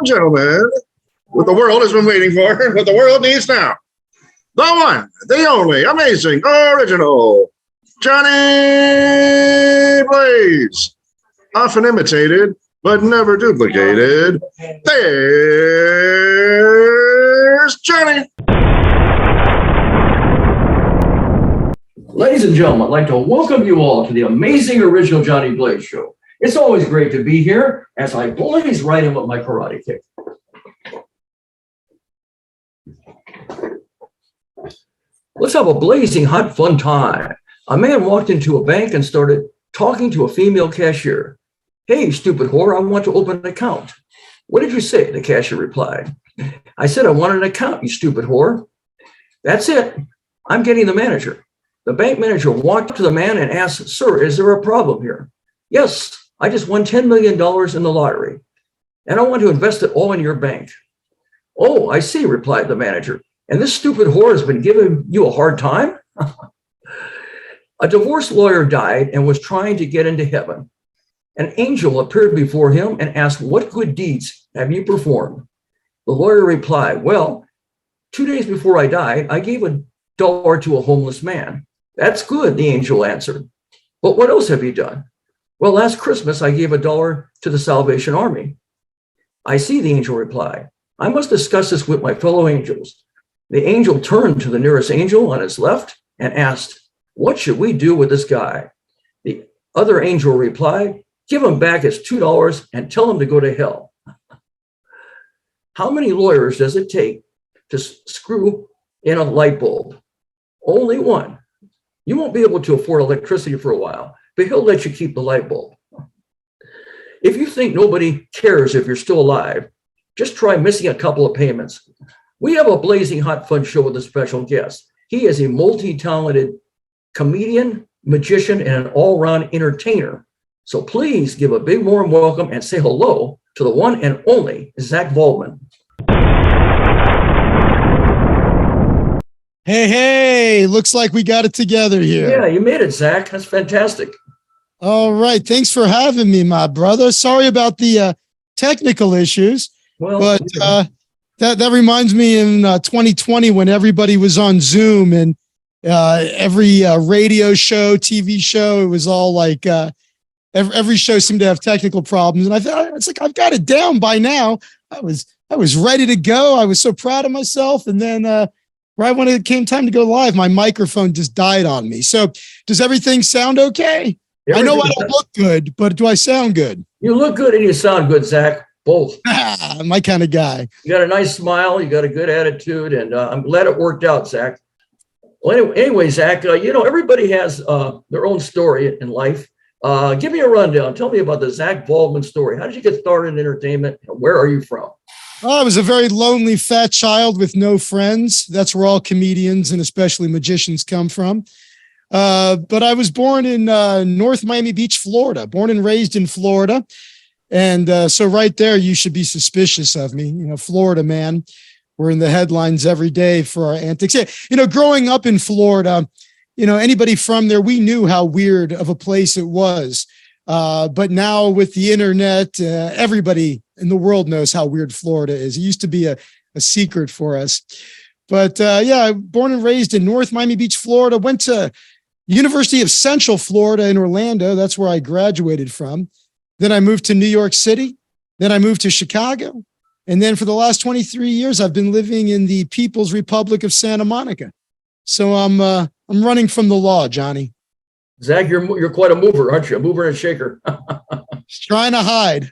and gentlemen, what the world has been waiting for, what the world needs now. The one, the only, amazing, original, Johnny Blaze. Often imitated, but never duplicated. There's Johnny. Ladies and gentlemen, I'd like to welcome you all to the amazing original Johnny Blaze Show. It's always great to be here as I blaze right in with my karate kick. Let's have a blazing hot fun time. A man walked into a bank and started talking to a female cashier. "Hey, stupid whore, I want to open an account." "What did you say?" the cashier replied. "I said I want an account, you stupid whore." "That's it. I'm getting the manager." The bank manager walked up to the man and asked, "Sir, is there a problem here?" "Yes, I just won $10 million in the lottery, and I want to invest it all in your bank." "Oh, I see," replied the manager. "And this stupid whore has been giving you a hard time?" A divorce lawyer died and was trying to get into heaven. An angel appeared before him and asked, "What good deeds have you performed?" The lawyer replied, "Well, 2 days before I died, I gave $1 to a homeless man." "That's good," the angel answered. "But what else have you done?" "Well, last Christmas, I gave $1 to the Salvation Army." "I see," the angel replied. "I must discuss this with my fellow angels." The angel turned to the nearest angel on his left and asked, "What should we do with this guy?" The other angel replied, "Give him back his $2 and tell him to go to hell." How many lawyers does it take to screw in a light bulb? Only one. You won't be able to afford electricity for a while, but he'll let you keep the light bulb. If you think nobody cares if you're still alive, just try missing a couple of payments. We have a blazing hot fun show with a special guest. He is a multi-talented comedian, magician, and an all-round entertainer. So please give a big warm welcome and say hello to the one and only Zach Waldman. Hey, looks like we got it together here. Yeah, you made it, Zach. That's fantastic. All right. Thanks for having me, my brother. Sorry about the technical issues, but that reminds me in 2020 when everybody was on Zoom and every radio show, TV show, it was all like every show seemed to have technical problems. And I thought, it's like, I've got it down by now. I was ready to go. I was so proud of myself. And then right when it came time to go live, my microphone just died on me. So does everything sound okay? I know I don't look good, but do I sound good? You look good and you sound good, Zach. Both. My kind of guy. You got a nice smile. You got a good attitude. And I'm glad it worked out, Zach. Well, anyway, Zach, everybody has their own story in life. Give me a rundown. Tell me about the Zach Waldman story. How did you get started in entertainment? And where are you from? I was a very lonely, fat child with no friends. That's where all comedians and especially magicians come from. But I was born in North Miami Beach, Florida, born and raised in Florida. And so right there, you should be suspicious of me. Florida, man, we're in the headlines every day for our antics. Yeah, growing up in Florida, anybody from there, we knew how weird of a place it was. But now with the internet, everybody in the world knows how weird Florida is. It used to be a secret for us. But born and raised in North Miami Beach, Florida, went to University of Central Florida in Orlando. That's where I graduated from. Then I moved to New York City. Then I moved to Chicago. And then for the last 23 years, I've been living in the People's Republic of Santa Monica. So I'm running from the law, Johnny. Zach, you're quite a mover, aren't you? A mover and a shaker. Just trying to hide.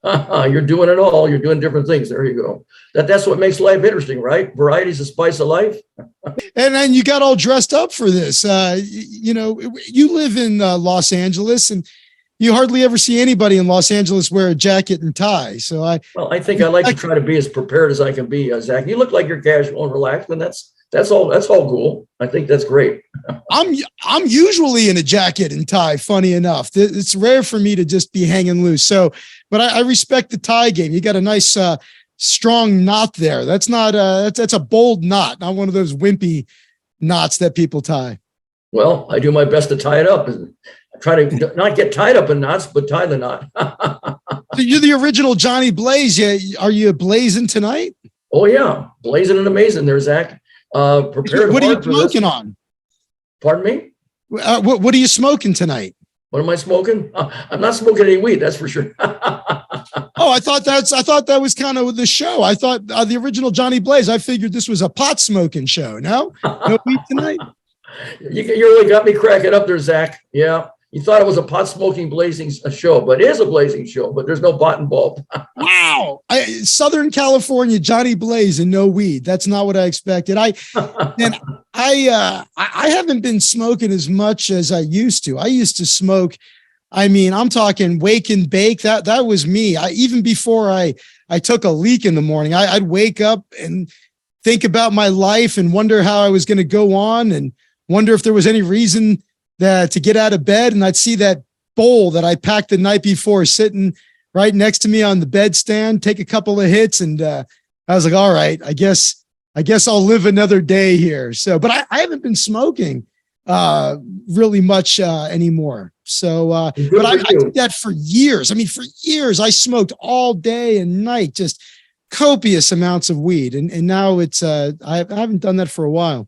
You're doing it all. You're doing different things. There you go. That's what makes life interesting, right? Variety's the spice of life. And then you got all dressed up for this. You live in Los Angeles, and you hardly ever see anybody in Los Angeles wear a jacket and tie. So I think I like to try to be as prepared as I can be, Zach. You look like you're casual and relaxed, and that's all cool. I think that's great. I'm usually in a jacket and tie. Funny enough, it's rare for me to just be hanging loose. So, but I respect the tie game. You got a nice, strong knot there. That's not that's a bold knot, not one of those wimpy knots that people tie. Well, I do my best to tie it up. I try to not get tied up in knots, but tie the knot. So you're the original Johnny Blaze. Yeah, are you blazing tonight? Oh yeah, blazing and amazing there, Zach. Prepared What are you hard for this. smoking on? Pardon me? What are you smoking tonight? What am I smoking? I'm not smoking any weed, that's for sure. Oh, I thought that was kind of the show. I thought the original Johnny Blaze. I figured this was a pot smoking show. No weed tonight. You really got me cracking up there, Zach. Yeah. You thought it was a pot smoking blazing show, but it is a blazing show, but there's no pot involved. Wow. Southern California, Johnny Blaze and no weed. That's not what I expected. I haven't been smoking as much as I used to. I used to smoke. I mean, I'm talking wake and bake. That was me. Even before I took a leak in the morning, I'd wake up and think about my life and wonder how I was going to go on and wonder if there was any reason to get out of bed. And I'd see that bowl that I packed the night before sitting right next to me on the bedstand, take a couple of hits. And I was like, all right, I guess I'll live another day here. So, but I haven't been smoking really much anymore. So, but I did that for years. I mean, for years I smoked all day and night, just copious amounts of weed. And now it's, I haven't done that for a while.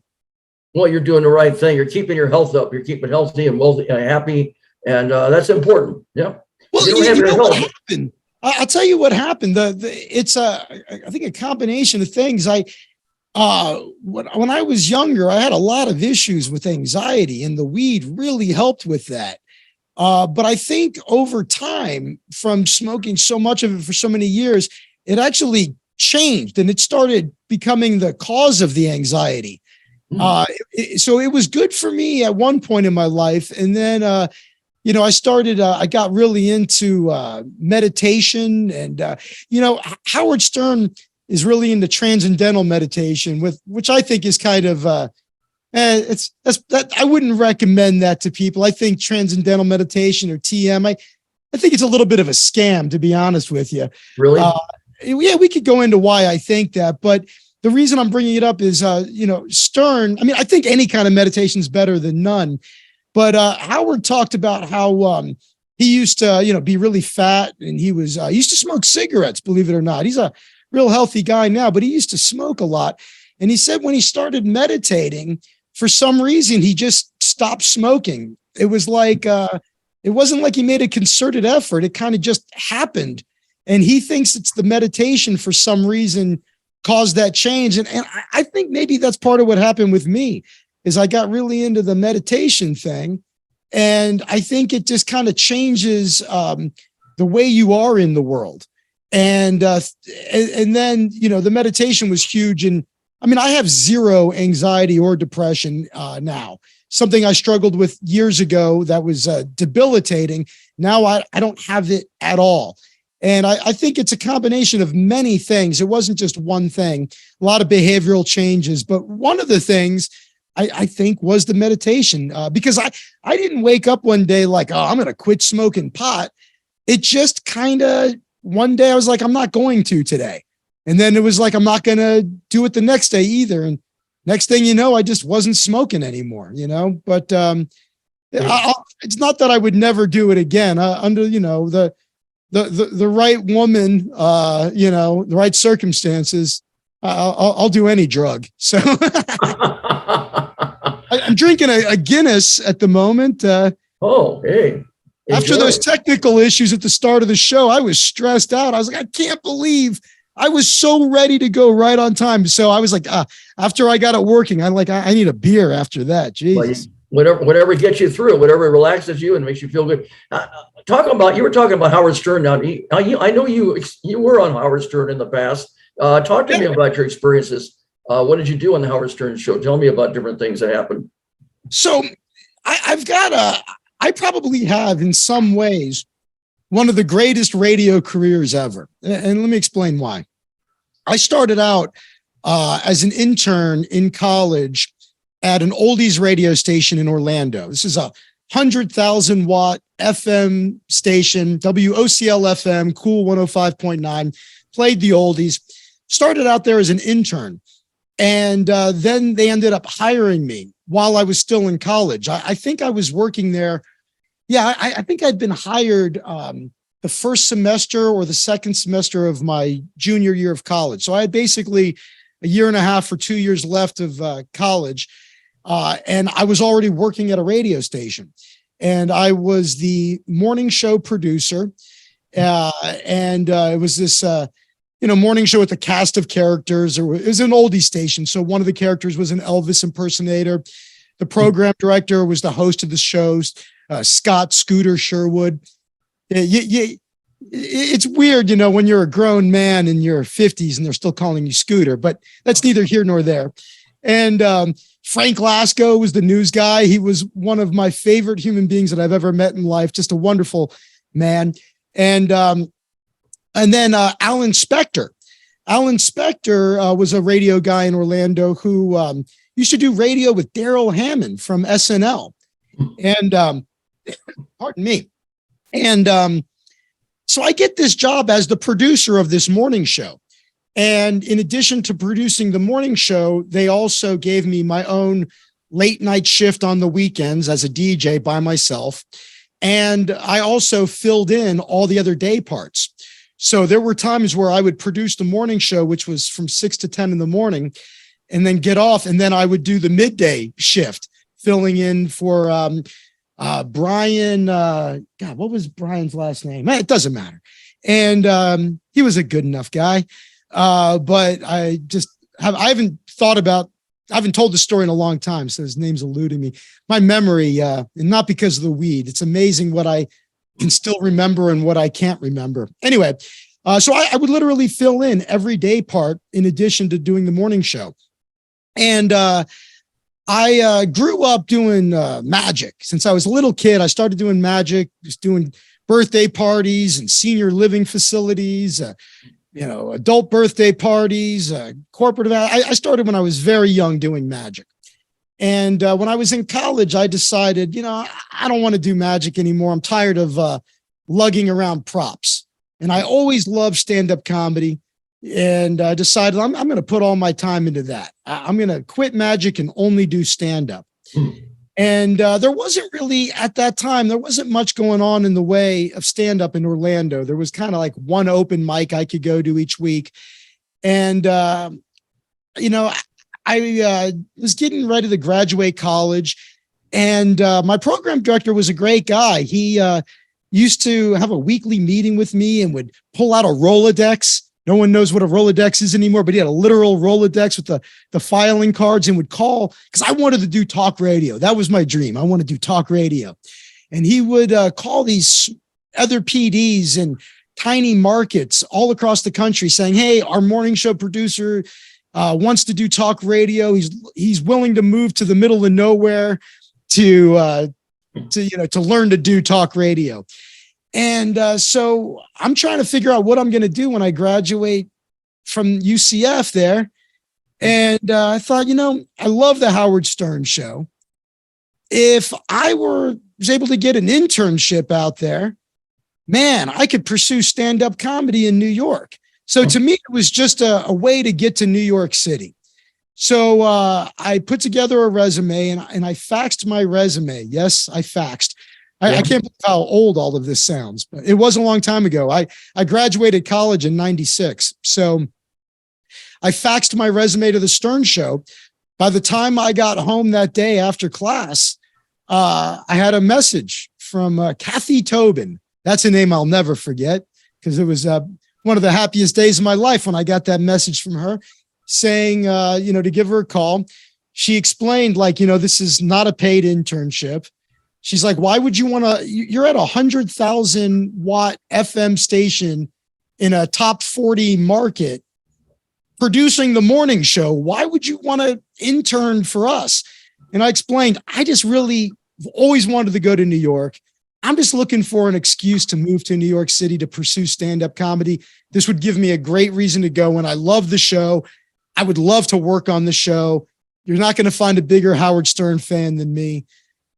Well, you're doing the right thing. You're keeping your health up. You're keeping healthy and wealthy and happy. And that's important. Yeah. Well, you know what happened? I'll tell you what happened. It's I think a combination of things. When I was younger, I had a lot of issues with anxiety, and the weed really helped with that. But I think over time, from smoking so much of it for so many years, it actually changed, and it started becoming the cause of the anxiety. So it was good for me at one point in my life. And then, I got really into meditation, and, Howard Stern is really into transcendental meditation, which I think is kind of, I wouldn't recommend that to people. I think transcendental meditation, or TM, I think it's a little bit of a scam, to be honest with you. Really? Yeah, we could go into why I think that, but the reason I'm bringing it up is, Stern. I mean, I think any kind of meditation is better than none. But Howard talked about how he used to, be really fat, and he used to smoke cigarettes, believe it or not. He's a real healthy guy now, but he used to smoke a lot. And he said when he started meditating, for some reason, he just stopped smoking. It was like, it wasn't like he made a concerted effort. It kind of just happened. And he thinks it's the meditation for some reason caused that change. And I think maybe that's part of what happened with me, is I got really into the meditation thing. And I think it just kind of changes the way you are in the world. And then, the meditation was huge. And I mean, I have zero anxiety or depression now, something I struggled with years ago that was debilitating. Now I don't have it at all. And I think it's a combination of many things. It wasn't just one thing, a lot of behavioral changes. But one of the things I think was the meditation, because I didn't wake up one day like, oh, I'm going to quit smoking pot. It just kind of, one day I was like, I'm not going to today. And then it was like, I'm not going to do it the next day either. And next thing you know, I just wasn't smoking anymore, but it's not that I would never do it again under, the right woman, the right circumstances. I'll do any drug. So I'm drinking a Guinness at the moment. Oh, hey. After those technical issues at the start of the show, I was stressed out. I was like, I can't believe I was so ready to go right on time. So I was like, after I got it working, I need a beer after that. Jesus. Whatever gets you through, whatever relaxes you and makes you feel good. You were talking about Howard Stern. Now, I know you were on Howard Stern in the past. Talk to me about your experiences. What did you do on the Howard Stern show? Tell me about different things that happened. So I probably have, in some ways, one of the greatest radio careers ever. And let me explain why. I started out as an intern in college at an oldies radio station in Orlando. This is a 100,000 watt FM station, WOCL FM, cool 105.9, played the oldies, started out there as an intern. And then they ended up hiring me while I was still in college. I think I was working there. Yeah, I think I'd been hired the first semester or the second semester of my junior year of college. So I had basically a year and a half or 2 years left of college. And I was already working at a radio station, and I was the morning show producer. It was this, morning show with a cast of characters. It was an oldie station. So one of the characters was an Elvis impersonator. The program director was the host of the shows, Scott Scooter Sherwood. It's weird, when you're a grown man in your 50s and they're still calling you Scooter, but that's neither here nor there. And Frank Lasco was the news guy. He was one of my favorite human beings that I've ever met in life. Just a wonderful man. And then Alan Spector. Alan Spector was a radio guy in Orlando who used to do radio with Daryl Hammond from SNL. And pardon me. And so I get this job as the producer of this morning show. And in addition to producing the morning show, they also gave me my own late night shift on the weekends as a DJ by myself. And I also filled in all the other day parts. So there were times where I would produce the morning show, which was from 6 to 10 in the morning, and then get off. And then I would do the midday shift, filling in for Brian. God, what was Brian's last name? It doesn't matter. And he was a good enough guy. But I haven't told the story in a long time, so his name's eluding me. My memory, and not because of the weed. It's amazing what I can still remember and what I can't remember. Anyway, so I would literally fill in every day part in addition to doing the morning show. And I grew up doing magic. Since I was a little kid, I started doing magic, just doing birthday parties and senior living facilities, adult birthday parties, corporate events. I started when I was very young doing magic. And when I was in college, I decided, I don't want to do magic anymore. I'm tired of lugging around props. And I always loved stand-up comedy. And I decided I'm going to put all my time into that. I'm going to quit magic and only do stand-up. And there wasn't really, at that time, there wasn't much going on in the way of stand-up in Orlando. There was kind of like one open mic I could go to each week. And, I was getting ready to graduate college, and my program director was a great guy. He used to have a weekly meeting with me and would pull out a Rolodex. No one knows what a Rolodex is anymore, but he had a literal Rolodex with the filing cards and would call, because I wanted to do talk radio. That was my dream. I want to do talk radio. And he would call these other PDs in tiny markets all across the country saying, hey, our morning show producer wants to do talk radio. He's willing to move to the middle of nowhere to learn to do talk radio. And so I'm trying to figure out what I'm going to do when I graduate from UCF there. And I thought, I love the Howard Stern show. If I was able to get an internship out there, man, I could pursue stand-up comedy in New York. So to me, it was just a way to get to New York City. So I put together a resume and I faxed my resume. Yes, I faxed. I can't believe how old all of this sounds, but it was a long time ago. I graduated college in 96. So I faxed my resume to the Stern show. By the time I got home that day after class, I had a message from Kathy Tobin. That's a name I'll never forget, because it was one of the happiest days of my life when I got that message from her saying, to give her a call. She explained, this is not a paid internship. She's like, why would you want to, you're at 100,000 watt FM station in a top 40 market producing the morning show. Why would you want to intern for us? And I explained, I just really always wanted to go to New York. I'm just looking for an excuse to move to New York City to pursue stand-up comedy. This would give me a great reason to go. And I love the show. I would love to work on the show. You're not going to find a bigger Howard Stern fan than me.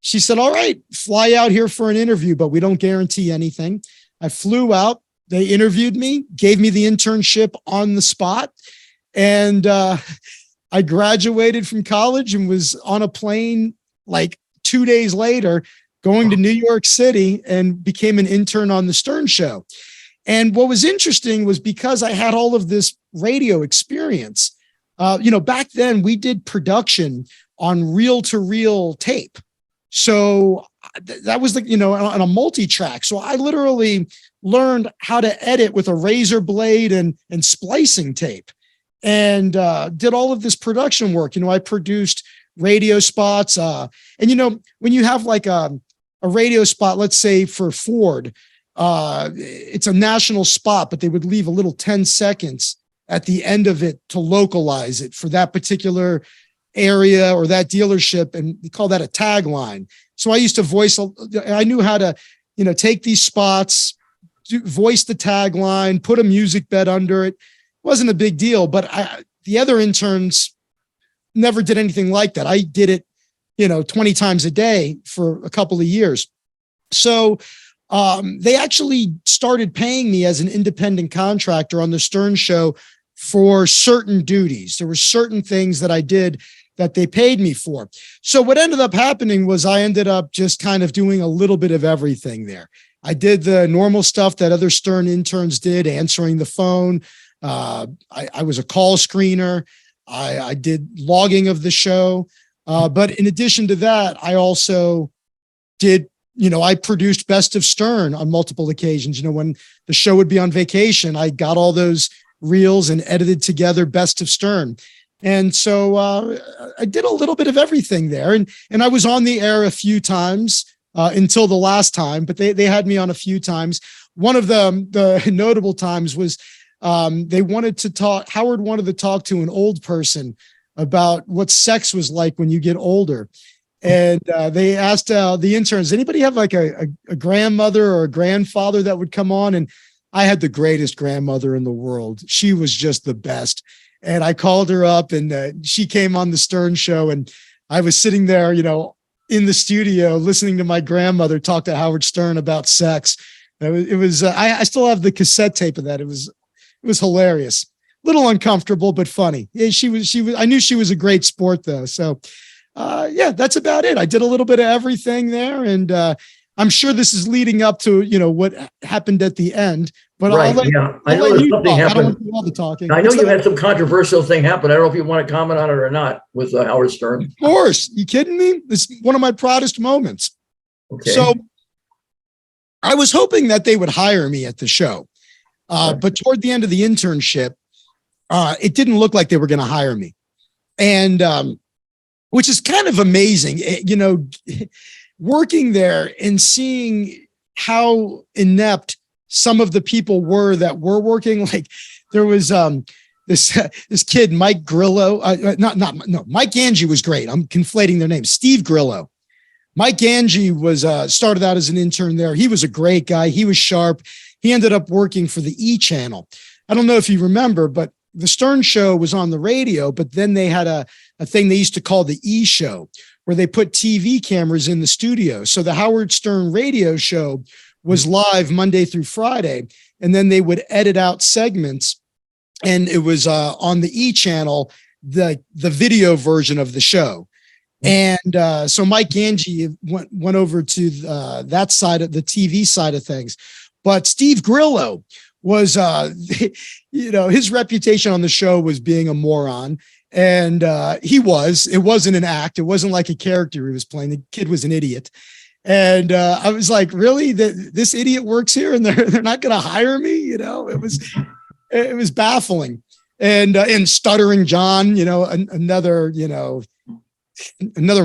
She said, all right, fly out here for an interview, but we don't guarantee anything. I flew out. They interviewed me, gave me the internship on the spot. And I graduated from college and was on a plane like 2 days later going to New York City and became an intern on the Stern Show. And what was interesting was because I had all of this radio experience, back then we did production on reel-to-reel tape. So that was on a multi-track. So I literally learned how to edit with a razor blade and splicing tape, and did all of this production work. I produced radio spots. And when you have like a radio spot, let's say for Ford, it's a national spot, but they would leave a little 10 seconds at the end of it to localize it for that particular area or that dealership. And we call that a tagline. So I used to I knew how to, take these spots, voice the tagline, put a music bed under it. It wasn't a big deal, but the other interns never did anything like that. I did it, 20 times a day for a couple of years. So they actually started paying me as an independent contractor on the Stern Show for certain duties. There were certain things that I did that they paid me for. So what ended up happening was I ended up just kind of doing a little bit of everything there. I did the normal stuff that other Stern interns did, answering the phone. I was a call screener. I did logging of the show. But in addition to that, I also did, I produced Best of Stern on multiple occasions. When the show would be on vacation, I got all those reels and edited together Best of Stern. And so I did a little bit of everything there. And I was on the air a few times until the last time, but they had me on a few times. One of the notable times was Howard wanted to talk to an old person about what sex was like when you get older. And they asked the interns, anybody have like a grandmother or a grandfather that would come on? And I had the greatest grandmother in the world. She was just the best. And I called her up, and she came on the Stern Show, and I was sitting there, in the studio listening to my grandmother talk to Howard Stern about sex. It was I still have the cassette tape of that. It was hilarious, a little uncomfortable, but funny. Yeah, she was, I knew she was a great sport though. So that's about it. I did a little bit of everything there, and I'm sure this is leading up to, what happened at the end, but right. I know there's something happened. I don't want to do all the talking. I know you had some controversial thing happen. I don't know if you want to comment on it or not with Howard Stern. Of course. You kidding me? It's one of my proudest moments. Okay. So I was hoping that they would hire me at the show. But toward the end of the internship, it didn't look like they were going to hire me. And, which is kind of amazing, working there and seeing how inept some of the people were that were working. Like there was this kid, Mike Grillo, Mike Angie was great. I'm conflating their names. Steve Grillo. Mike Angie was started out as an intern there. He was a great guy. He was sharp. He ended up working for the E channel. I don't know if you remember, but the Stern Show was on the radio, but then they had a thing they used to call the E Show, where they put TV cameras in the studio. So the Howard Stern radio show was live Monday through Friday, and then they would edit out segments, and it was on the E channel, the video version of the show. And so Mike Angie went over to that side of the TV side of things. But Steve Grillo was, his reputation on the show was being a moron. And it wasn't an act. It wasn't like a character he was playing. The kid was an idiot. And I was like, really, this idiot works here and they're not going to hire me? It was baffling. And Stuttering John, another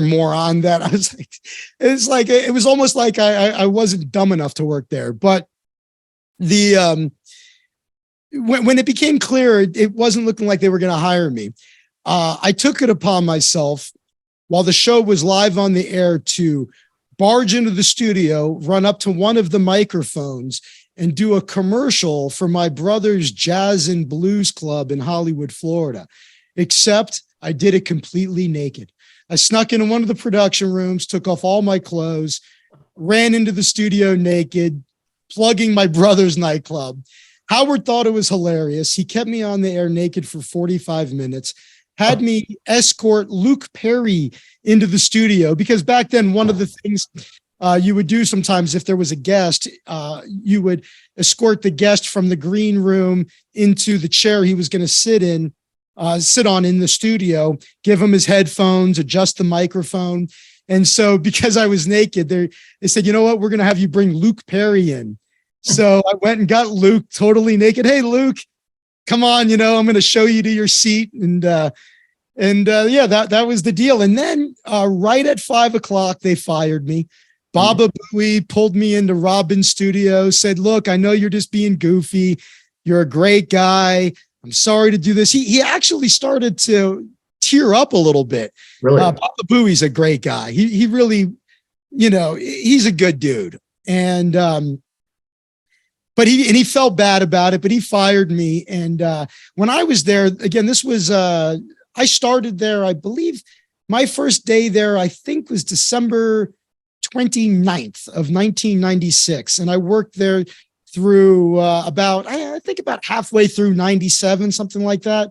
moron that I was like, it was almost like I wasn't dumb enough to work there. But when it became clear, it wasn't looking like they were going to hire me. I took it upon myself while the show was live on the air to barge into the studio, run up to one of the microphones and do a commercial for my brother's jazz and blues club in Hollywood, Florida, except I did it completely naked. I snuck into one of the production rooms, took off all my clothes, ran into the studio naked, plugging my brother's nightclub. Howard thought it was hilarious. He kept me on the air naked for 45 minutes, had me escort Luke Perry into the studio, because back then, one of the things you would do sometimes if there was a guest, you would escort the guest from the green room into the chair he was going to sit on in the studio, give him his headphones, adjust the microphone. And so because I was naked, they said, you know what, we're going to have you bring Luke Perry in. So I went and got Luke totally naked. Hey, Luke, come on, I'm going to show you to your seat. And yeah, that was the deal. And then right at 5:00, they fired me. Baba Booey pulled me into Robin's studio, said, look, I know you're just being goofy. You're a great guy. I'm sorry to do this. He actually started to tear up a little bit. Really? Baba Booey's a great guy. He really, he's a good dude. And, but he felt bad about it, but he fired me. And when I was there, again, this was, I started there, I believe my first day there, I think was December 29th of 1996. And I worked there through about halfway through 97, something like that.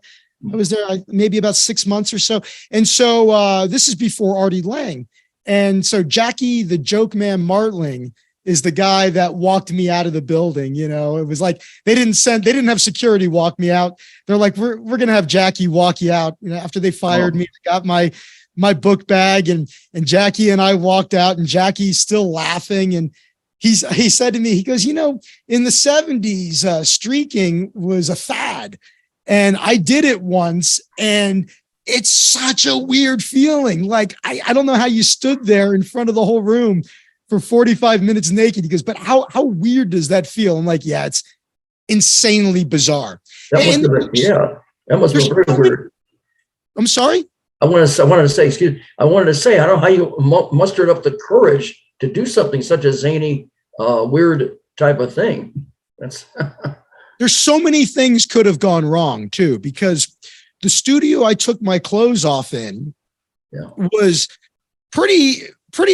I was there maybe about 6 months or so. And so this is before Artie Lang. And so Jackie, the joke man Martling, is the guy that walked me out of the building. It was like, they didn't have security walk me out. They're like, we're going to have Jackie walk you out. After they fired me, I got my book bag and Jackie and I walked out, and Jackie's still laughing. And he said to me, he goes, in the 70s, streaking was a fad. And I did it once, and it's such a weird feeling. Like, I don't know how you stood there in front of the whole room for 45 minutes naked. He goes, but how weird does that feel? I'm like, yeah, it's insanely bizarre. That must have been very weird. I'm sorry? I wanted to say, I don't know how you mustered up the courage to do something such a zany, weird type of thing. There's so many things could have gone wrong too, because the studio I took my clothes off in was pretty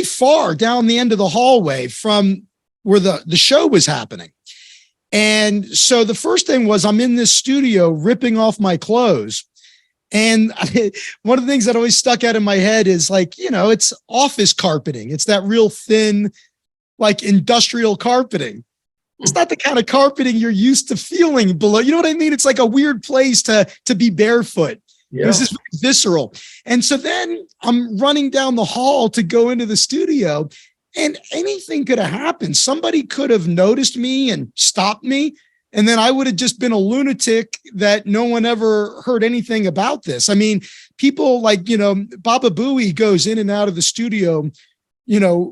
far down the end of the hallway from where the show was happening. And so the first thing was, I'm in this studio ripping off my clothes. And one of the things that always stuck out in my head is like, it's office carpeting. It's that real thin, like industrial carpeting. It's not the kind of carpeting you're used to feeling below. You know what I mean? It's like a weird place to be barefoot. Yeah. It was just visceral. And so then I'm running down the hall to go into the studio, and anything could have happened. Somebody could have noticed me and stopped me. And then I would have just been a lunatic that no one ever heard anything about this. I mean, people like, Baba Booey goes in and out of the studio,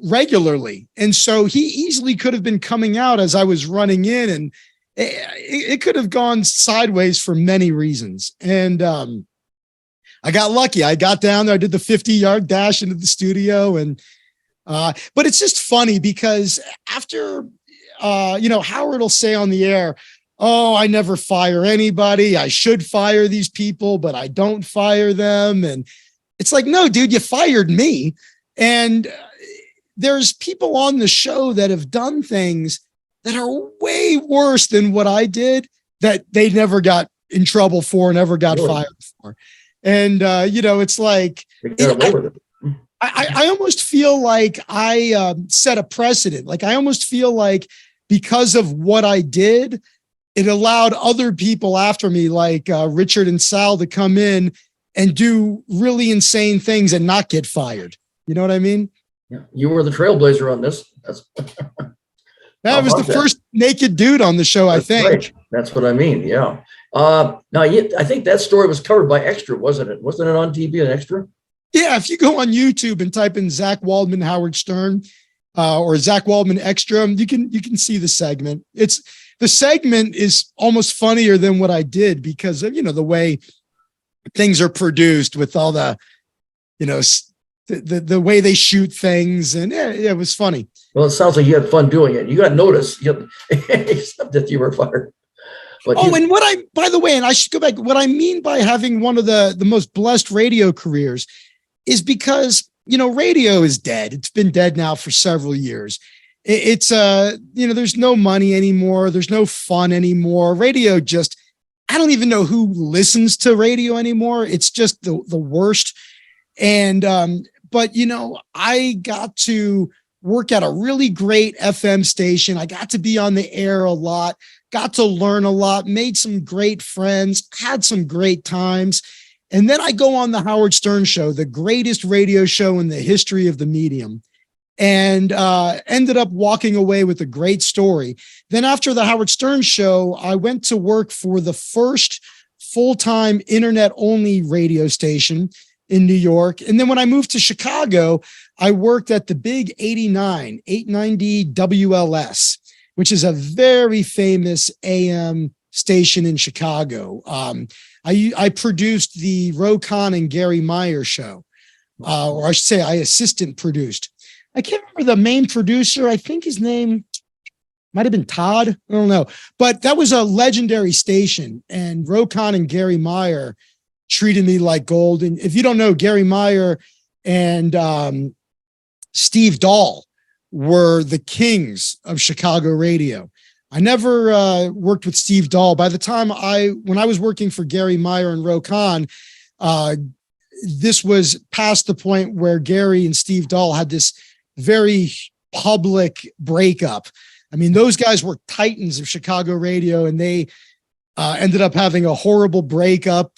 regularly. And so he easily could have been coming out as I was running in, and it could have gone sideways for many reasons. And I got lucky. I got down there. I did the 50-yard dash into the studio. And but it's just funny because after, Howard will say on the air, oh, I never fire anybody. I should fire these people, but I don't fire them. And it's like, no, dude, you fired me. And there's people on the show that have done things that are way worse than what I did that they never got in trouble for, never got fired for. And, it's like, I almost feel like I set a precedent. Like, I almost feel like because of what I did, it allowed other people after me, like Richard and Sal, to come in and do really insane things and not get fired. You know what I mean? Yeah, you were the trailblazer on this. That was the first naked dude on the show, I think. Right. That's what I mean. Yeah. Now, I think that story was covered by Extra, wasn't it? Wasn't it on TV and Extra? Yeah. If you go on YouTube and type in Zach Waldman, Howard Stern, or Zach Waldman Extra, you can see the segment. The segment is almost funnier than what I did because of, the way things are produced with all the, the way they shoot things. And it was funny. Well, it sounds like you had fun doing it. You got noticed, except that you were fired. But and by the way, and I should go back, what I mean by having one of the most blessed radio careers is because, radio is dead. It's been dead now for several years. It's, there's no money anymore. There's no fun anymore. Radio I don't even know who listens to radio anymore. It's just the worst. And, but, I got to work at a really great FM station. I got to be on the air a lot, got to learn a lot, made some great friends, had some great times. And then I go on the Howard Stern show, the greatest radio show in the history of the medium, and ended up walking away with a great story. Then after the Howard Stern show, I went to work for the first full-time internet-only radio station in New York. And then when I moved to Chicago, I worked at the big 890 WLS, which is a very famous AM station in Chicago. I produced the Rokan and Gary Meyer show, or I should say I assistant produced. I can't remember the main producer. I think his name might have been Todd. I don't know. But that was a legendary station. And Rokan and Gary Meyer treated me like gold. And if you don't know, Gary Meyer and Steve Dahl were the kings of Chicago radio. I never worked with Steve Dahl. By the time when I was working for Gary Meyer and Rokan, this was past the point where Gary and Steve Dahl had this very public breakup. I mean, those guys were titans of Chicago radio, and they ended up having a horrible breakup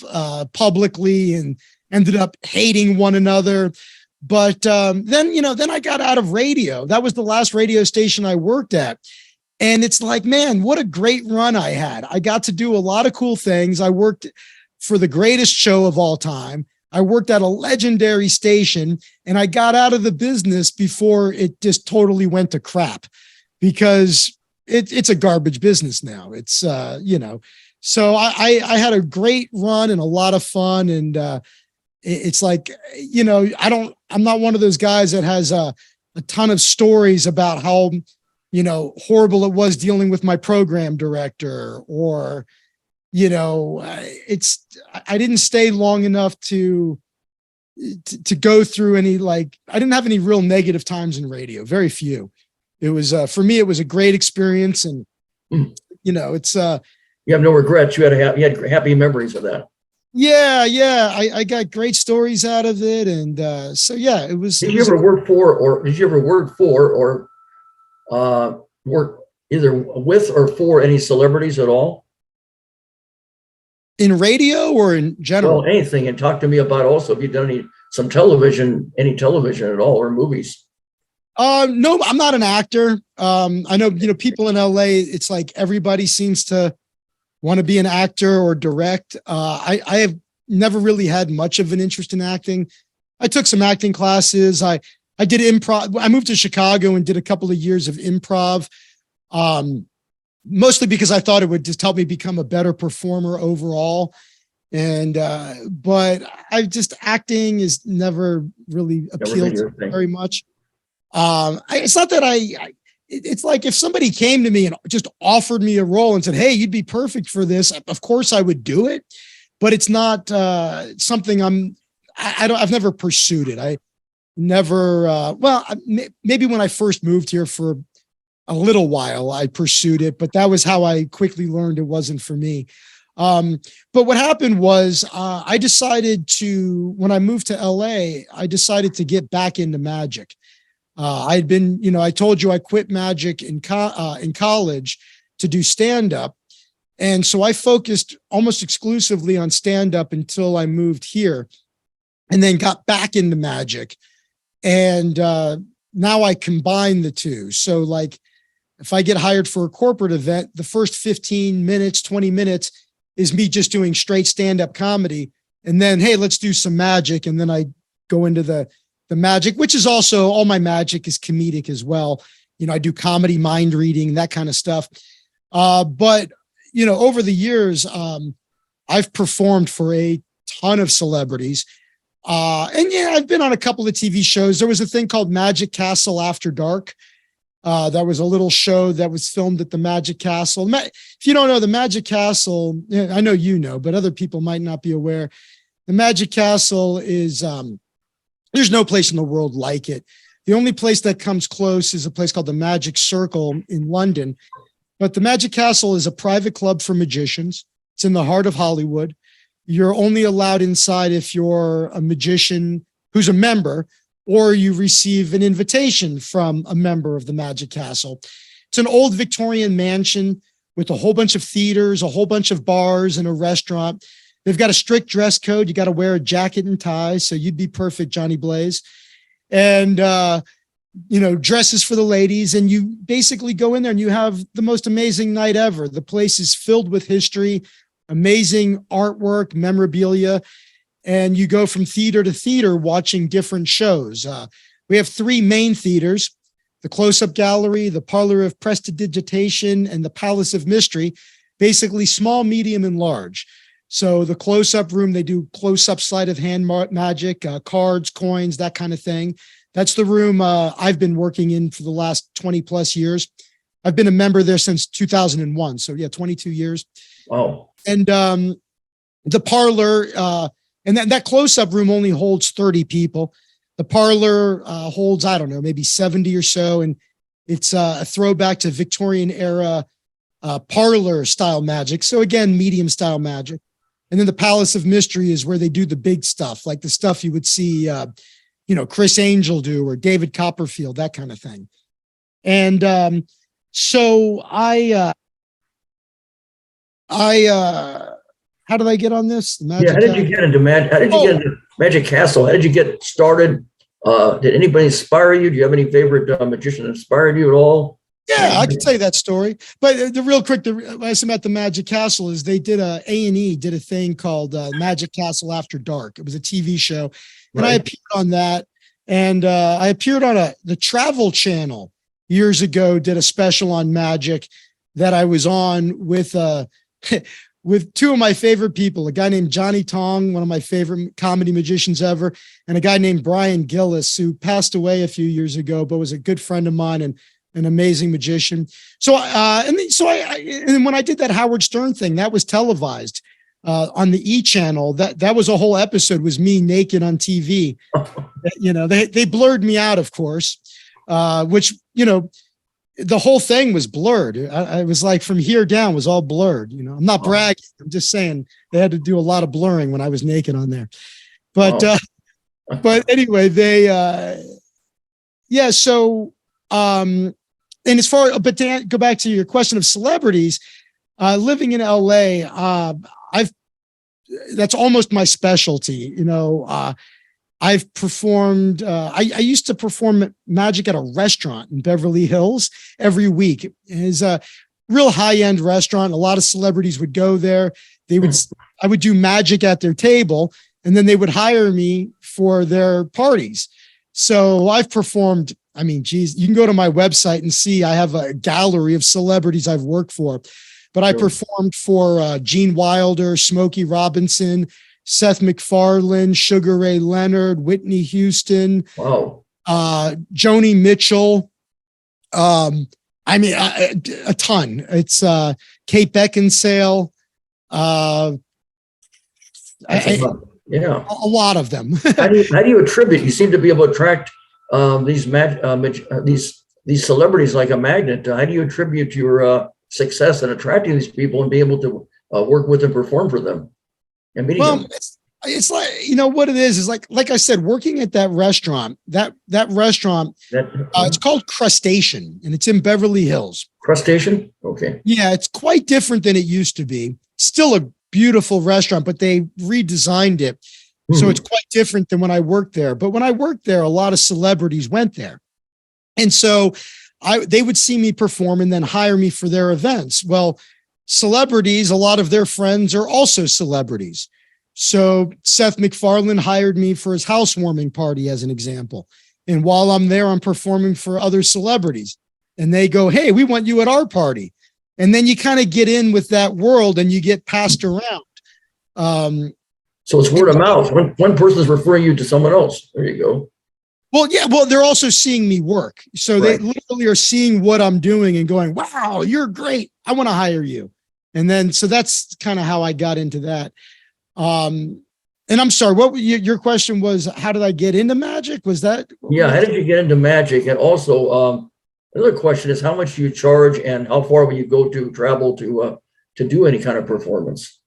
publicly and ended up hating one another. But then I got out of radio. That was the last radio station I worked at. And it's like, man, what a great run I had. I got to do a lot of cool things. I worked for the greatest show of all time. I worked at a legendary station, and I got out of the business before it just totally went to crap, because it's a garbage business now. It's, so I had a great run and a lot of fun. And it's like, I'm not one of those guys that has a ton of stories about how, horrible it was dealing with my program director, or, I didn't stay long enough to go through any, I didn't have any real negative times in radio, very few. It was, for me, it was a great experience. And, it's, you have no regrets. You had happy memories of that. Yeah. I got great stories out of it. And, so, yeah, it was. Did you ever work for or work either with or for any celebrities at all? In radio or in general? Well, anything. And talk to me about also if you've done any television at all, or movies. No, I'm not an actor. I know, people in LA, it's like everybody seems to want to be an actor or direct. I have never really had much of an interest in acting. I took some acting classes. I did improv. I moved to Chicago and did a couple of years of improv. Mostly because I thought it would just help me become a better performer overall. And, but acting is never really appealed to me very much. It's not that it's like if somebody came to me and just offered me a role and said, "Hey, you'd be perfect for this," of course I would do it, but it's not, something I've never pursued it. I never, maybe when I first moved here for a little while, I pursued it, but that was how I quickly learned it wasn't for me. But what happened was, I decided when I moved to LA, I decided to get back into magic. I'd been, I told you I quit magic in college to do stand-up. And so I focused almost exclusively on stand-up until I moved here, and then got back into magic. And now I combine the two. So if I get hired for a corporate event, the first 15 minutes, 20 minutes is me just doing straight stand-up comedy. And then, hey, let's do some magic. And then I go into the magic, which is also, all my magic is comedic as well. I do comedy, mind reading, that kind of stuff. But, over the years, I've performed for a ton of celebrities. And yeah, I've been on a couple of TV shows. There was a thing called Magic Castle After Dark. That was a little show that was filmed at the Magic Castle. If you don't know the Magic Castle, I know but other people might not be aware. The Magic Castle is, there's no place in the world like it. The only place that comes close is a place called the Magic Circle in London. But the Magic Castle is a private club for magicians. It's in the heart of Hollywood. You're only allowed inside if you're a magician who's a member, or you receive an invitation from a member of the Magic Castle. It's an old Victorian mansion with a whole bunch of theaters, a whole bunch of bars, and a restaurant. They've got a strict dress code. You got to wear a jacket and tie. So you'd be perfect, Johnny Blaze. And, dresses for the ladies. And you basically go in there and you have the most amazing night ever. The place is filled with history, amazing artwork, memorabilia. And you go from theater to theater watching different shows. We have 3 main theaters: the Close-Up Gallery, the Parlor of Prestidigitation, and the Palace of Mystery, basically small, medium, and large. So the close-up room, they do close-up sleight of hand magic, cards, coins, that kind of thing. That's the room I've been working in for the last 20 plus years. I've been a member there since 2001. So yeah, 22 years. Wow. And the parlor, and that close-up room only holds 30 people. The parlor holds, I don't know, maybe 70 or so. And it's a throwback to Victorian era parlor style magic. So again, medium style magic. And then the Palace of Mystery is where they do the big stuff, like the stuff you would see, Chris Angel do, or David Copperfield, that kind of thing. And so how did I get on this? How did you get into Magic Castle? How did you get started? Did anybody inspire you? Do you have any favorite magician that inspired you at all? Yeah, I could tell you that story. But the real quick, the reason about the Magic Castle is they did A&E did a thing called Magic Castle After Dark. It was a TV show. And I appeared on that. And I appeared on the Travel Channel years ago, did a special on magic that I was on with with 2 of my favorite people, a guy named Johnny Tong, one of my favorite comedy magicians ever, and a guy named Brian Gillis, who passed away a few years ago, but was a good friend of mine and an amazing magician. So, and when I did that Howard Stern thing, that was televised on the E channel. That was a whole episode, was me naked on TV. They blurred me out, of course, which, the whole thing was blurred. I was like, from here down was all blurred. I'm not bragging. I'm just saying they had to do a lot of blurring when I was naked on there. But, but anyway, so, and as far, but to go back to your question of celebrities, living in LA, that's almost my specialty. I've performed, I used to perform magic at a restaurant in Beverly Hills every week. It's a real high-end restaurant. A lot of celebrities would go there. I would do magic at their table, and then they would hire me for their parties. So I've performed, you can go to my website and see I have a gallery of celebrities I've worked for. But I performed for Gene Wilder, Smokey Robinson, Seth MacFarlane, Sugar Ray Leonard, Whitney Houston, Joni Mitchell. A ton. It's Kate Beckinsale. A lot of them. How do you attribute? You seem to be able to attract these celebrities like a magnet. How do you attribute your success in attracting these people and be able to work with and perform for them and meeting them? It's like, what it is like I said, working at that restaurant, that restaurant, it's called Crustacean, and it's in Beverly Hills. Crustacean? Okay. Yeah, it's quite different than it used to be. Still a beautiful restaurant, but they redesigned it. So it's quite different than when I worked there. But when I worked there, a lot of celebrities went there. And so they would see me perform and then hire me for their events. Well, celebrities, a lot of their friends are also celebrities. So Seth MacFarlane hired me for his housewarming party, as an example. And while I'm there, I'm performing for other celebrities. And they go, hey, we want you at our party. And then you kind of get in with that world and you get passed around. So it's word of mouth. One person's referring you to someone else. There you go. Well, yeah. Well, they're also seeing me work. So They literally are seeing what I'm doing and going, wow, you're great. I want to hire you. And then, so that's kind of how I got into that. And I'm sorry, what your question was, how did I get into magic? Was that? Yeah. How did you get into magic? And also, another question is, how much do you charge and how far will you go to travel to do any kind of performance?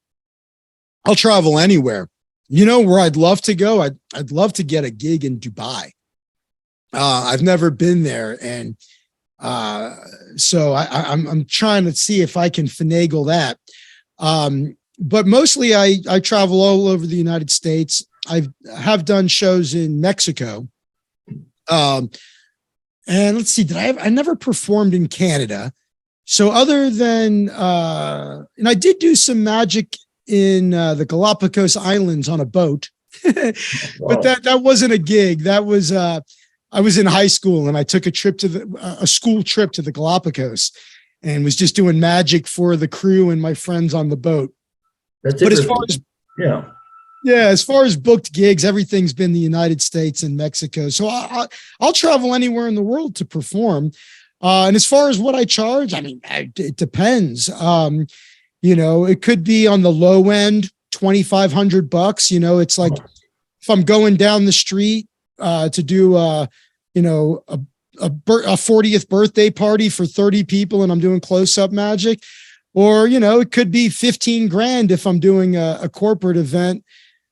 I'll travel anywhere. Where I'd love to go? I'd love to get a gig in Dubai. I've never been there, and so I'm trying to see if I can finagle that. But mostly I travel all over the United States. I have done shows in Mexico. And let's see, I never performed in Canada. So other than, and I did do some magic in the Galapagos Islands on a boat, but that wasn't a gig. That was, I was in high school and I took a trip to a school trip to the Galapagos and was just doing magic for the crew and my friends on the boat. That's but as far as, yeah, as far as booked gigs, everything's been the United States and Mexico. So I'll travel anywhere in the world to perform. And as far as what I charge, I mean, it depends. It could be on the low end, $2,500. It's like if I'm going down the street to do, a 40th birthday party for 30 people and I'm doing close-up magic, or, it could be 15 grand if I'm doing a corporate event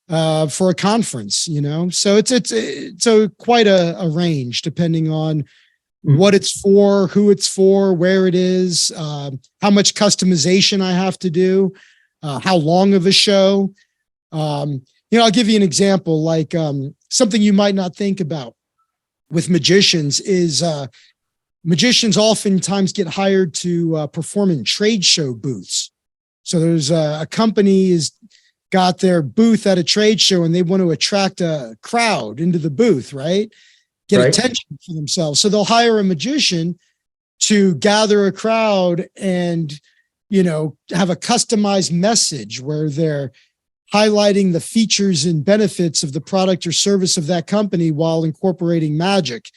for a conference, so it's quite a range depending on what it's for, who it's for, where it is, how much customization I have to do, how long of a show. I'll give you an example, like something you might not think about with magicians is magicians oftentimes get hired to perform in trade show booths. So there's a company is got their booth at a trade show and they want to attract a crowd into the booth, right? Get attention for themselves. So they'll hire a magician to gather a crowd and, have a customized message where they're highlighting the features and benefits of the product or service of that company while incorporating magic.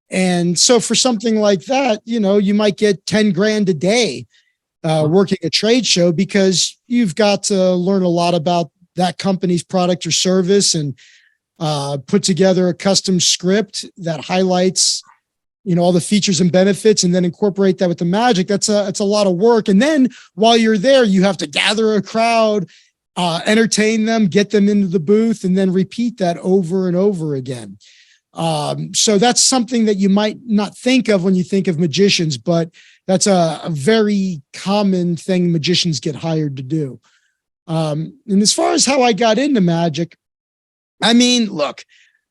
And so for something like that, you might get 10 grand a day working a trade show because you've got to learn a lot about that company's product or service and put together a custom script that highlights, all the features and benefits and then incorporate that with the magic. It's a lot of work. And then while you're there, you have to gather a crowd, entertain them, get them into the booth, and then repeat that over and over again. So that's something that you might not think of when you think of magicians, but that's a very common thing magicians get hired to do. And as far as how I got into magic, I mean, look,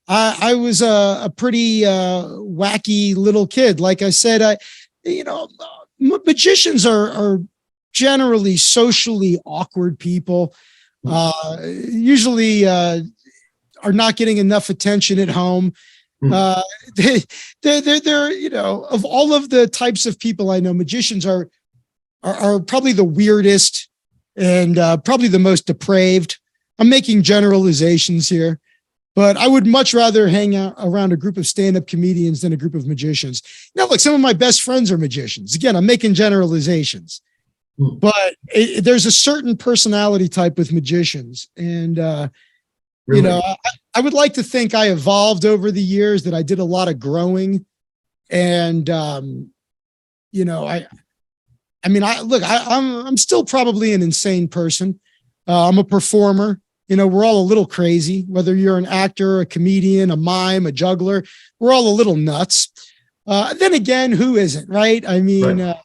I was a pretty wacky little kid. Like I said, magicians are generally socially awkward people, usually are not getting enough attention at home. They're of all of the types of people I know, magicians are probably the weirdest and probably the most depraved. I'm making generalizations here, but I would much rather hang out around a group of stand-up comedians than a group of magicians. Now, look, some of my best friends are magicians. Again, I'm making generalizations, but there's a certain personality type with magicians. And, really? I would like to think I evolved over the years, that I did a lot of growing. And, I'm still probably an insane person. I'm a performer. We're all a little crazy, whether you're an actor, a comedian, a mime, a juggler, we're all a little nuts. Then again, who isn't, right? I mean, I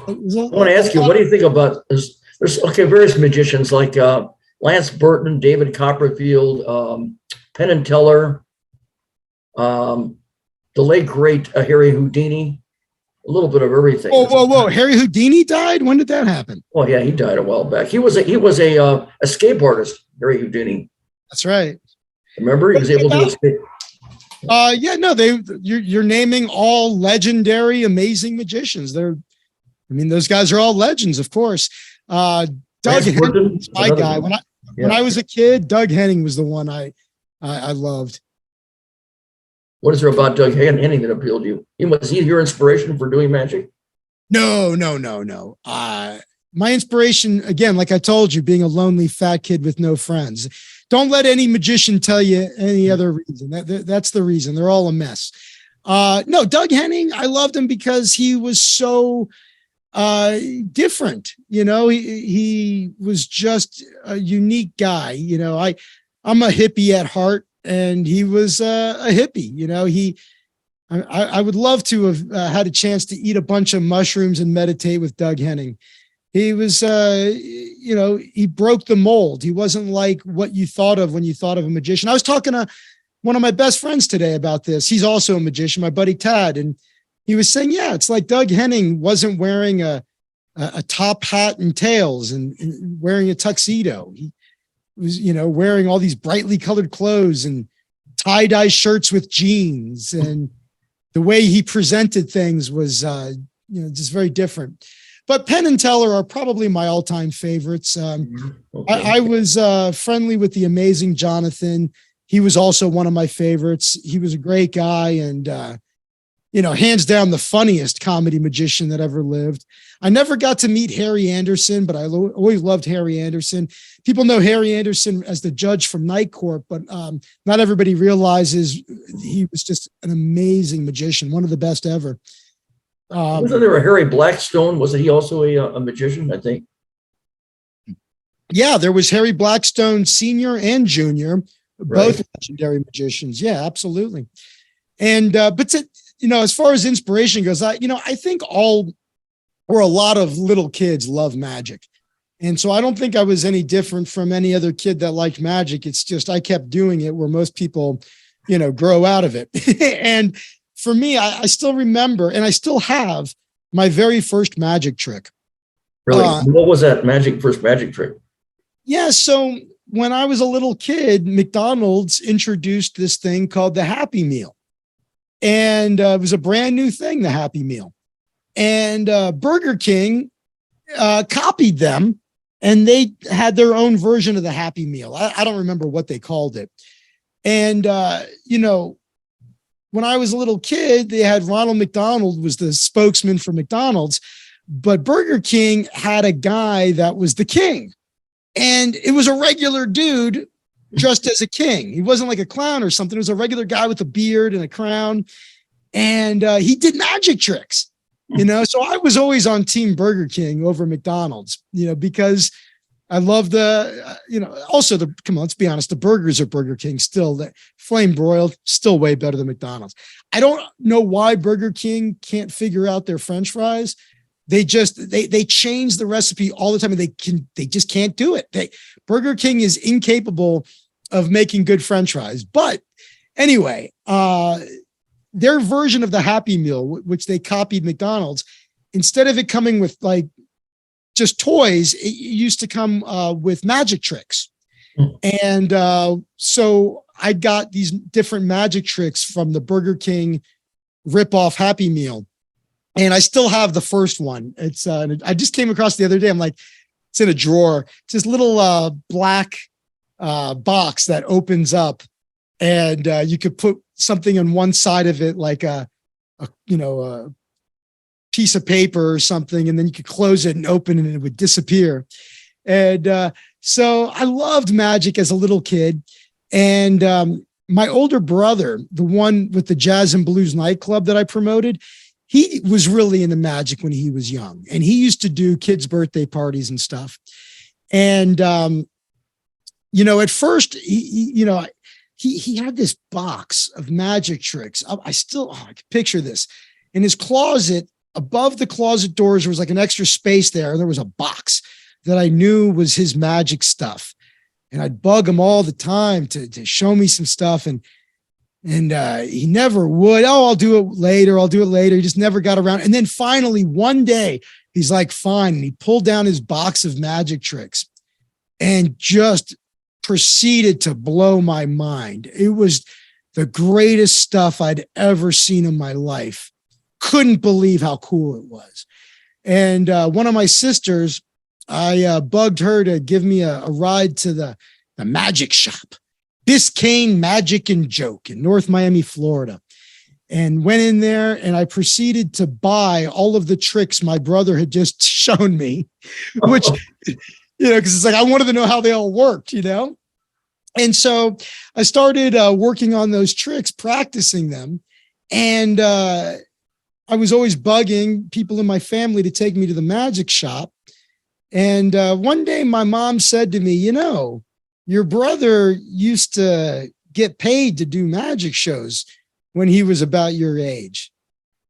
want to ask you, what do you think about there's various magicians like Lance Burton, David Copperfield, Penn and Teller, the late great Harry Houdini, a little bit of everything. Whoa! Harry Houdini died? When did that happen? Oh yeah, he died a while back. He was a escape artist, Harry Houdini. That's right. Remember, he was able to escape. You're naming all legendary, amazing magicians. Those guys are all legends, of course. Doug Henning was my guy. When I was a kid, Doug Henning was the one I loved. What is there about Doug Henning that appealed to you? Was he your inspiration for doing magic? No. My inspiration, again, like I told you, being a lonely fat kid with no friends. Don't let any magician tell you any other reason. That's the reason. They're all a mess. No, Doug Henning, I loved him because he was so different. He was just a unique guy. I'm a hippie at heart. and he was a hippie. I would love to have had a chance to eat a bunch of mushrooms and meditate with Doug Henning. He was, he broke the mold. He wasn't like what you thought of when you thought of a magician. I was talking to one of my best friends today about this. He's also a magician, my buddy Tad, and he was saying, yeah, it's like Doug Henning wasn't wearing a top hat and tails and wearing a tuxedo. He was, wearing all these brightly colored clothes and tie-dye shirts with jeans, and the way he presented things was, just very different. But Penn and Teller are probably my all-time favorites. Okay. I was friendly with the amazing Jonathan. He was also one of my favorites. He was a great guy and, hands down the funniest comedy magician that ever lived. I never got to meet Harry Anderson, but I always loved Harry Anderson. People know Harry Anderson as the judge from Night Court, but not everybody realizes he was just an amazing magician, one of the best ever. Wasn't there a Harry Blackstone? Wasn't he also a magician, I think? Yeah, there was Harry Blackstone Sr. and Jr., both Right. legendary magicians. Yeah, absolutely. And, as far as inspiration goes, I think a lot of little kids love magic. And so I don't think I was any different from any other kid that liked magic. It's just, I kept doing it where most people, grow out of it. And for me, I still remember, and I still have my very first magic trick. Really? What was that first magic trick? Yeah. So when I was a little kid, McDonald's introduced this thing called the Happy Meal. And it was a brand new thing, the Happy Meal. And Burger King copied them, and they had their own version of the Happy Meal. I don't remember what they called it. And, when I was a little kid, they had Ronald McDonald was the spokesman for McDonald's, but Burger King had a guy that was the king. And it was a regular dude dressed as a king. He wasn't like a clown or something. It was a regular guy with a beard and a crown. And he did magic tricks, So I was always on Team Burger King over McDonald's, because I love come on, let's be honest. The burgers at Burger King still, the flame broiled, still way better than McDonald's. I don't know why Burger King can't figure out their French fries. They change the recipe all the time, and they just can't do it. Burger King is incapable of making good French fries. But anyway, their version of the Happy Meal, which they copied McDonald's, instead of it coming with like just toys, it used to come with magic tricks. And so I got these different magic tricks from the Burger King ripoff Happy Meal. And I still have the first one. It's I just came across the other day. I'm like, it's in a drawer. It's this little black box that opens up, and you could put something on one side of it, like a piece of paper or something, and then you could close it and open it and it would disappear. And so I loved magic as a little kid. And my older brother, the one with the Jazz and Blues nightclub that I promoted, he was really into magic when he was young, and he used to do kids' birthday parties and stuff. And, at first he had this box of magic tricks. I can picture this in his closet. Above the closet doors, there was like an extra space there. And there was a box that I knew was his magic stuff. And I'd bug him all the time to show me some stuff. And he never would. Oh, I'll do it later. He just never got around. And then finally one day he's like, fine. And he pulled down his box of magic tricks and just proceeded to blow my mind. It was the greatest stuff I'd ever seen in my life. Couldn't believe how cool it was. And one of my sisters, I bugged her to give me a ride to the magic shop, Biscayne Magic and Joke in North Miami, Florida. And went in there, and I proceeded to buy all of the tricks my brother had just shown me, which, because it's like, I wanted to know how they all worked, And so I started working on those tricks, practicing them. And I was always bugging people in my family to take me to the magic shop. And one day my mom said to me, your brother used to get paid to do magic shows when he was about your age.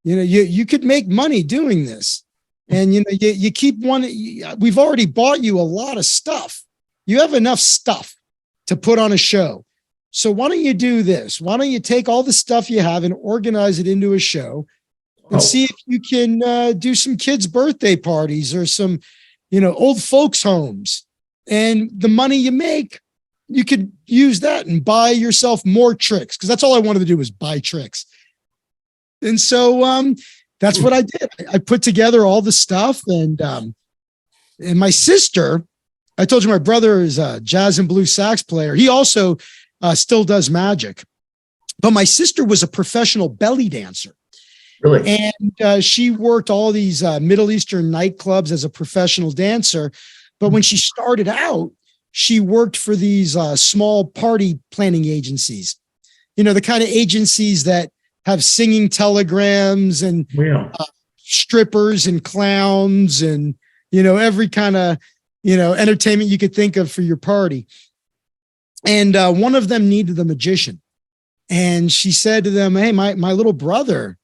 You could make money doing this. And, you keep we've already bought you a lot of stuff. You have enough stuff to put on a show. So why don't you do this? Why don't you take all the stuff you have and organize it into a show and see if you can do some kids' birthday parties or some, old folks' homes. And the money you make, you could use that and buy yourself more tricks, because that's all I wanted to do was buy tricks. And so that's what I did. I put together all the stuff, and my sister, I told you my brother is a jazz and blues sax player. He also still does magic, but my sister was a professional belly dancer. Really? And she worked all these Middle Eastern nightclubs as a professional dancer. But when she started out, she worked for these small party planning agencies, the kind of agencies that have singing telegrams and strippers and clowns and, every kind of, entertainment you could think of for your party. And one of them needed a magician. And she said to them, hey, my little brother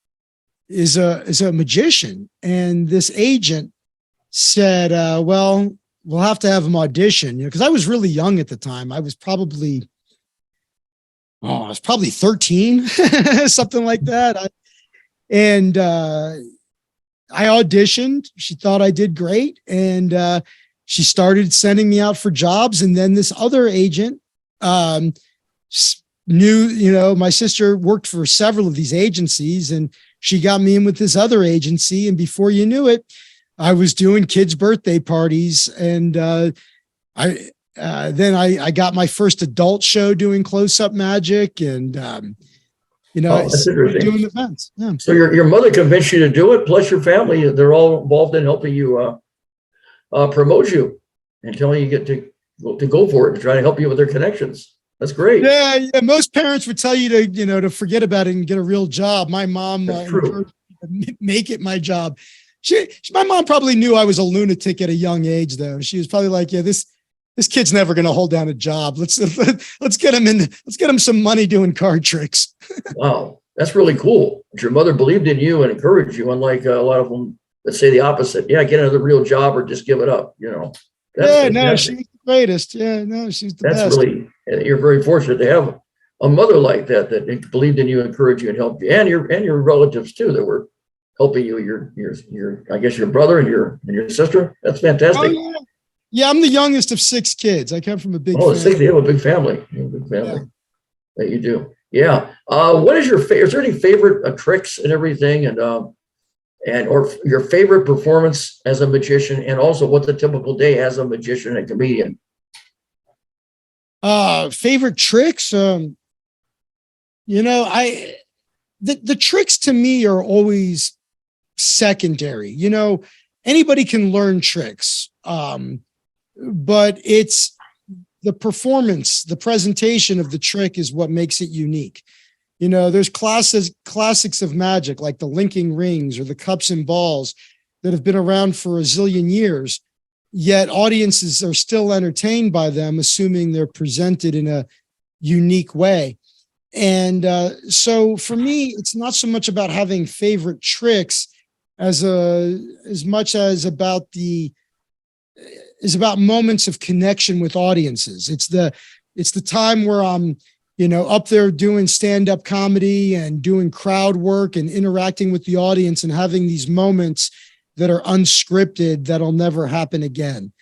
is a magician. And this agent said, well, we'll have to have him audition, because I was really young at the time. I was probably 13, something like that. I auditioned. She thought I did great. And she started sending me out for jobs. And then this other agent knew, my sister worked for several of these agencies, and she got me in with this other agency. And before you knew it, I was doing kids' birthday parties. And then I got my first adult show doing close-up magic, and that's interesting. Doing events. Yeah. So your mother convinced you to do it, plus your family, they're all involved in helping you promote you and telling you to go for it, to try to help you with their connections. That's great. Yeah. Most parents would tell you to forget about it and get a real job. My mom encouraged me to make it my job. My mom probably knew I was a lunatic at a young age, though. She was probably like, yeah, this kid's never going to hold down a job. Let's get him some money doing card tricks. Wow. That's really cool. Your mother believed in you and encouraged you, unlike a lot of them that say the opposite. Yeah, get another real job or just give it up. That's she's the greatest. Yeah, no, she's the best. Really, you're very fortunate to have a mother like that believed in you, encouraged you, and helped you, and your relatives too, that were helping you. Your I guess your brother and your sister. That's fantastic. Oh, yeah, I'm the youngest of 6 kids. I come from a big family. 6, you have a big family. That you do. Yeah. What is is there any favorite tricks and everything, or your favorite performance as a magician, and also what's a typical day as a magician and comedian? Favorite tricks? The tricks to me are always secondary. Anybody can learn tricks. But it's the performance, the presentation of the trick is what makes it unique. There's classics of magic, like the linking rings or the cups and balls, that have been around for a zillion years, yet audiences are still entertained by them, assuming they're presented in a unique way. And so for me, it's not so much about having favorite tricks as much as about moments of connection with audiences. It's the time where I'm, up there doing stand-up comedy and doing crowd work and interacting with the audience and having these moments that are unscripted that'll never happen again.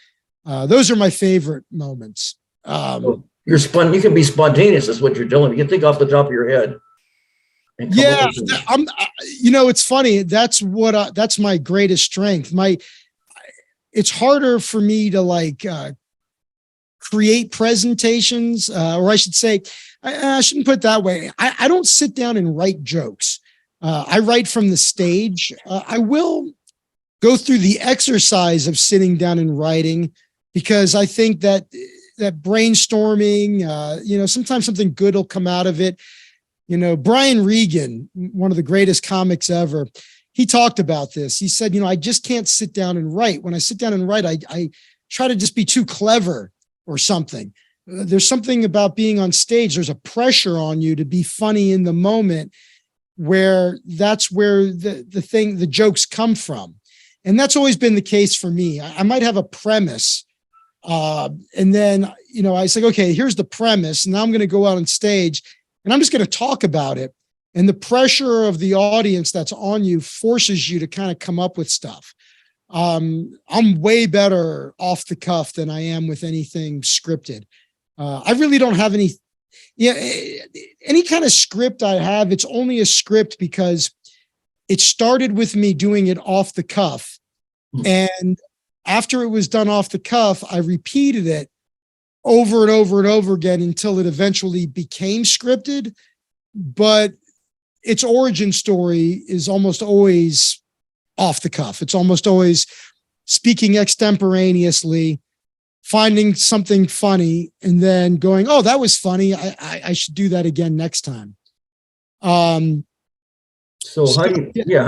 Those are my favorite moments. You can be spontaneous, is what you're telling me. You can think off the top of your head. Yeah, it's funny. That's that's my greatest strength. It's harder for me to create presentations, or I should say, I shouldn't put it that way. I don't sit down and write jokes. I write from the stage. I will go through the exercise of sitting down and writing, because I think that brainstorming, sometimes something good will come out of it. Brian Regan, one of the greatest comics ever, he talked about this. He said, I just can't sit down and write. When I sit down and write, I try to just be too clever or something. there's something about being on stage. There's a pressure on you to be funny in the moment, where that's where the jokes come from. And that's always been the case for me. I might have a premise, and then, I say, okay, here's the premise. Now I'm going to go out on stage and I'm just going to talk about it. And the pressure of the audience that's on you forces you to kind of come up with stuff. I'm way better off the cuff than I am with anything scripted. I really don't have any kind of script I have. It's only a script because it started with me doing it off the cuff. And after it was done off the cuff, I repeated it over and over and over again until it eventually became scripted. But its origin story is almost always off the cuff. It's almost always speaking extemporaneously, finding something funny, and then going, oh, that was funny. I should do that again next time. So how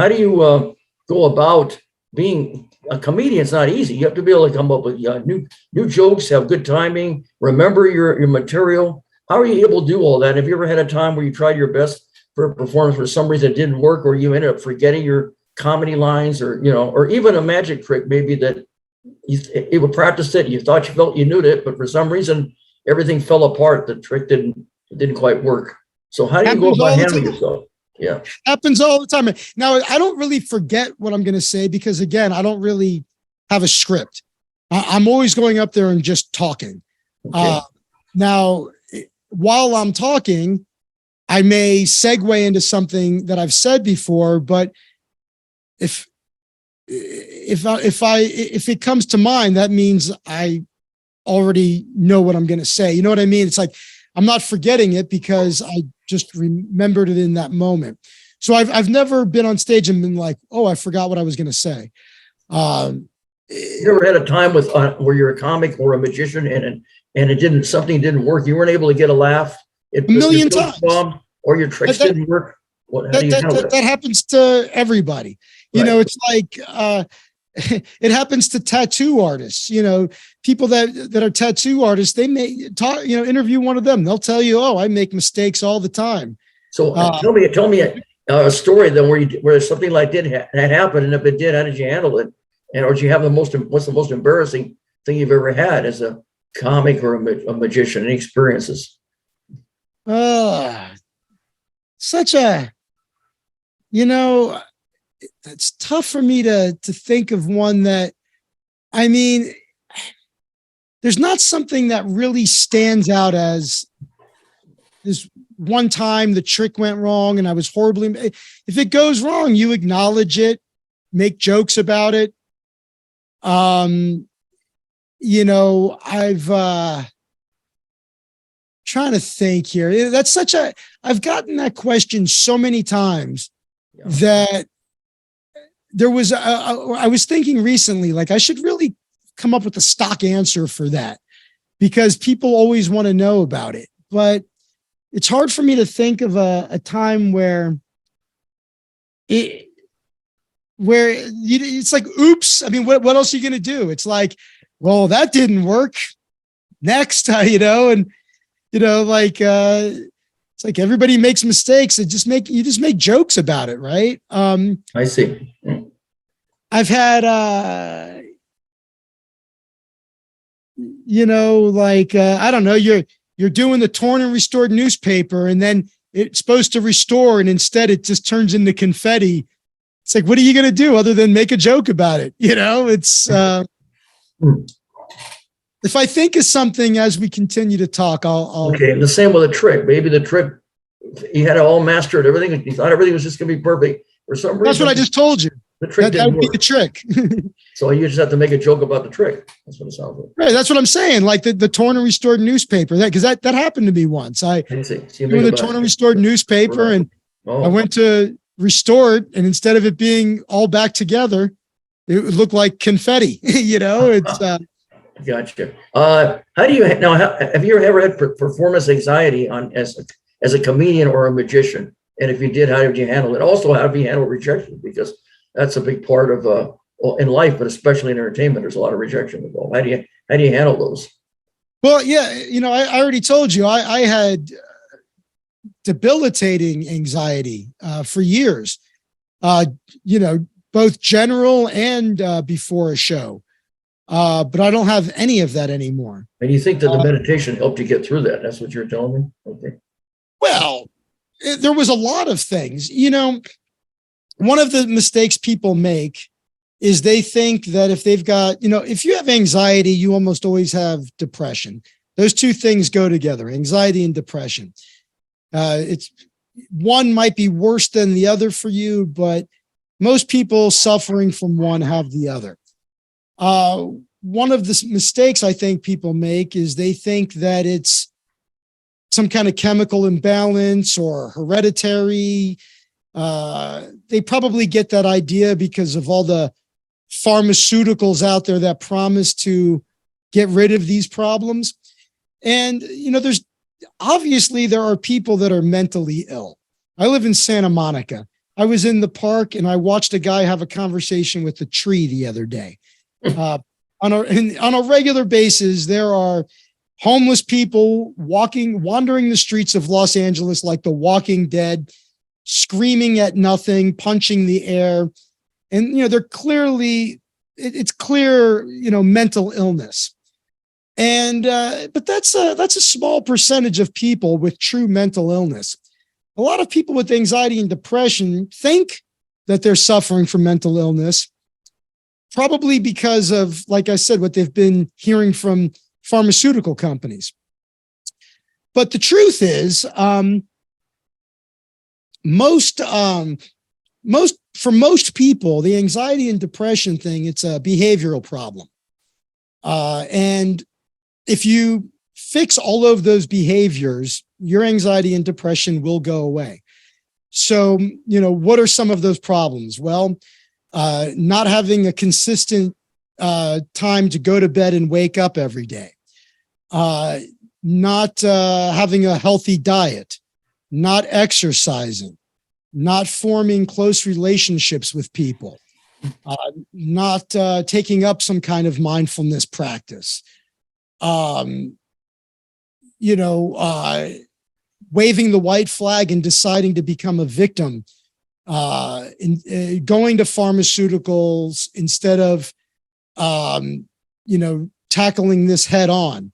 do you go about being a comedian? It's not easy. You have to be able to come up with new jokes, have good timing, remember your material. How are you able to do all that? Have you ever had a time where you tried your best for a performance, for some reason it didn't work, or you ended up forgetting your comedy lines, or or even a magic trick maybe that you practiced it, you thought you felt you knew it, but for some reason everything fell apart. The trick didn't quite work. So how do you go about handling yourself? Yeah, happens all the time. Now, I don't really forget what I'm going to say because, again, I don't really have a script. I'm always going up there and just talking. Okay. Now, while I'm talking, I may segue into something that I've said before, but if it comes to mind, that means I already know what I'm going to say. You know what I mean? It's like I'm not forgetting it because I just remembered it in that moment. So I've never been on stage and been like, oh, I forgot what I was going to say. You ever had a time with where you're a comic or a magician and something didn't work? You weren't able to get a laugh. A million times. Or your tricks didn't work. That happens to everybody. You know, it's like it happens to tattoo artists. People that are tattoo artists, they may talk. Interview one of them. They'll tell you, "Oh, I make mistakes all the time." So tell me a story then where something like that happened, and if it did, how did you handle it? And or do you have what's the most embarrassing thing you've ever had as a comic or a magician? Any experiences? Such a, it's tough for me to think of one that, I mean, there's not something that really stands out as this one time the trick went wrong and I was horribly, if it goes wrong, you acknowledge it, make jokes about it. I've, trying to think here. I've gotten that question so many times that I was thinking recently, like I should really come up with a stock answer for that because people always want to know about it. But it's hard for me to think of a time where it's like, oops. I mean, what else are you going to do? It's like, well, that didn't work. Next, it's like everybody makes mistakes. You just make jokes about it. Right. I see. I've had, I don't know, you're doing the torn and restored newspaper and then it's supposed to restore and instead it just turns into confetti. It's like, what are you going to do other than make a joke about it? It's, if I think of something as we continue to talk, I'll. Okay, and the same with a trick. Maybe the trick, you had it all mastered, everything. You thought everything was just going to be perfect. For some reason, that's what I just told you. The trick that would be the trick. So you just have to make a joke about the trick. That's what it sounds like. Right, that's what I'm saying. Like the torn and restored newspaper. That happened to me once. I doing the torn and restored newspaper, right. And I went to restore it, and instead of it being all back together, it looked like confetti. It's. Gotcha. How do you now? Have you ever had performance anxiety as a comedian or a magician? And if you did, how did you handle it? Also, how do you handle rejection? Because that's a big part of in life, but especially in entertainment, there's a lot of rejection involved. How do you handle those? Well, yeah, I already told you I had debilitating anxiety for years. Uh, both general and before a show. But I don't have any of that anymore. And you think that the meditation helped you get through that? That's what you're telling me? Okay. Well, there was a lot of things. One of the mistakes people make is they think that if they've got, if you have anxiety, you almost always have depression. Those two things go together, anxiety and depression. It's one might be worse than the other for you, but most people suffering from one have the other. One of the mistakes I think people make is they think that it's some kind of chemical imbalance or hereditary. They probably get that idea because of all the pharmaceuticals out there that promise to get rid of these problems. And, there are people that are mentally ill. I live in Santa Monica. I was in the park and I watched a guy have a conversation with a tree the other day. On a regular basis, there are homeless people wandering the streets of Los Angeles like the Walking Dead, screaming at nothing, punching the air. And, they're clearly, it's clear, mental illness. And, but that's a small percentage of people with true mental illness. A lot of people with anxiety and depression think that they're suffering from mental illness, probably because of, like I said, what they've been hearing from pharmaceutical companies. But the truth is, for most people, the anxiety and depression thing, it's a behavioral problem. And if you fix all of those behaviors, your anxiety and depression will go away. So, what are some of those problems? Well, not having a consistent time to go to bed and wake up every day, not having a healthy diet, not exercising, not forming close relationships with people, not taking up some kind of mindfulness practice, waving the white flag and deciding to become a victim, going to pharmaceuticals instead of, tackling this head on,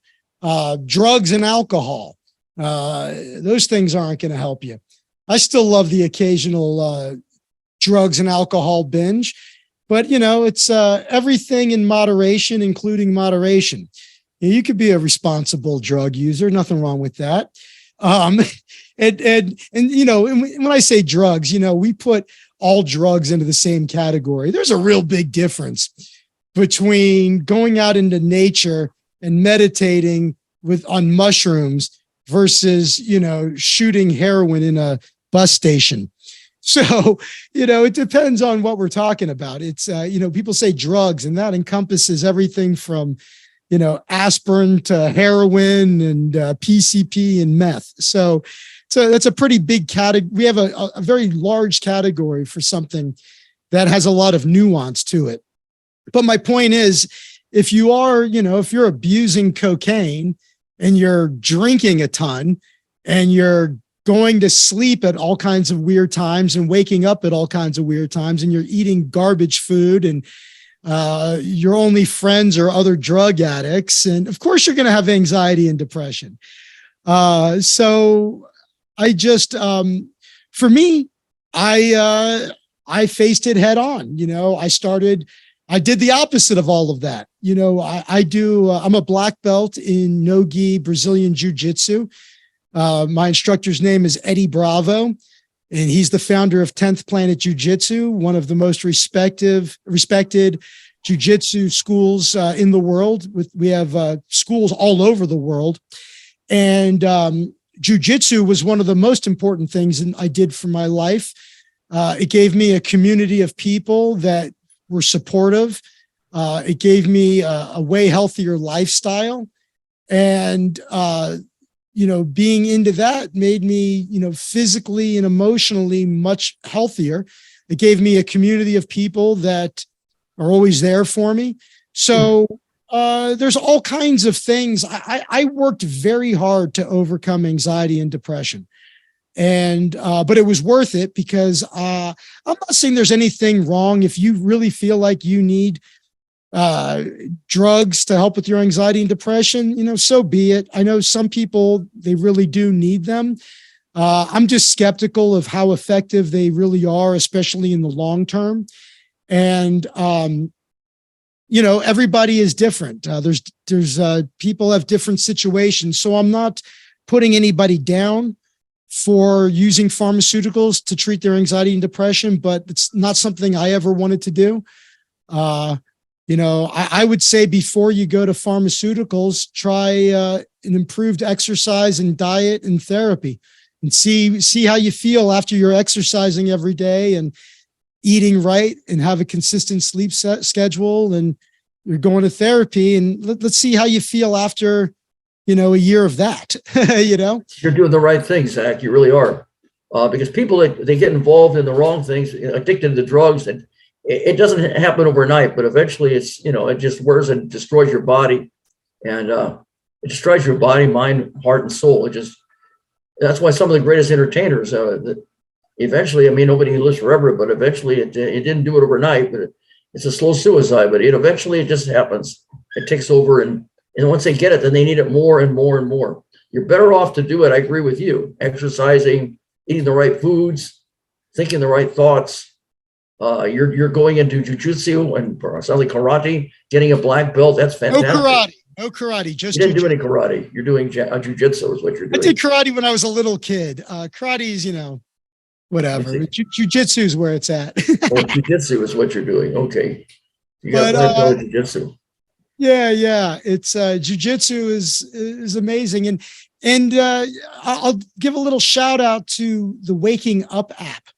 drugs and alcohol. Those things aren't going to help you. I still love the occasional drugs and alcohol binge, but it's everything in moderation, including moderation. You could be a responsible drug user, nothing wrong with that. And when I say drugs, we put all drugs into the same category. There's a real big difference between going out into nature and meditating on mushrooms versus, shooting heroin in a bus station. So, it depends on what we're talking about. It's, people say drugs, and that encompasses everything from, aspirin to heroin and PCP and meth. So that's a pretty big category. We have a very large category for something that has a lot of nuance to it. But my point is, if you are, if you're abusing cocaine and you're drinking a ton and you're going to sleep at all kinds of weird times and waking up at all kinds of weird times, and you're eating garbage food, and your only friends are other drug addicts, and of course you're going to have anxiety and depression. So I just, for me, I faced it head on. I did the opposite of all of that. I'm a black belt in no-gi Brazilian jiu-jitsu. My instructor's name is Eddie Bravo, and he's the founder of 10th Planet Jiu-Jitsu, one of the most respected jiu-jitsu schools in the world. We have schools all over the world. And jiu-jitsu was one of the most important things I did for my life. It gave me a community of people that were supportive. It gave me a way healthier lifestyle. And, being into that made me, physically and emotionally much healthier. It gave me a community of people that are always there for me. So, There's all kinds of things. I worked very hard to overcome anxiety and depression. And but it was worth it because I'm not saying there's anything wrong if you really feel like you need drugs to help with your anxiety and depression, so be it. I know some people, they really do need them. I'm just skeptical of how effective they really are, especially in the long term. And everybody is different. There's people have different situations, so I'm not putting anybody down for using pharmaceuticals to treat their anxiety and depression, but it's not something I ever wanted to do. I would say before you go to pharmaceuticals, try an improved exercise and diet and therapy, and see how you feel after you're exercising every day and eating right and have a consistent sleep schedule, and you're going to therapy, and let's see how you feel after a year of that. You're doing the right thing, Zach. You really are. Because people, they get involved in the wrong things, addicted to drugs, and it doesn't happen overnight, but eventually it just wears and destroys your body, and it destroys your body, mind, heart, and soul. That's why some of the greatest entertainers, eventually, nobody lives forever, but eventually it didn't do it overnight, but it's a slow suicide, but eventually it just happens. It takes over, and once they get it, then they need it more and more and more. You're better off to do it. I agree with you. Exercising, eating the right foods, thinking the right thoughts. You're going into jujitsu and sounds like karate, getting a black belt. That's fantastic. No karate. Just you didn't do any karate. You're doing jujitsu is what you're doing. I did karate when I was a little kid. Karate's, whatever. Jiu-jitsu is where it's at. Jiu-jitsu is what you're doing. Okay. You got jiu-jitsu. Yeah. It's jiu-jitsu is amazing. And I'll give a little shout out to the Waking Up app.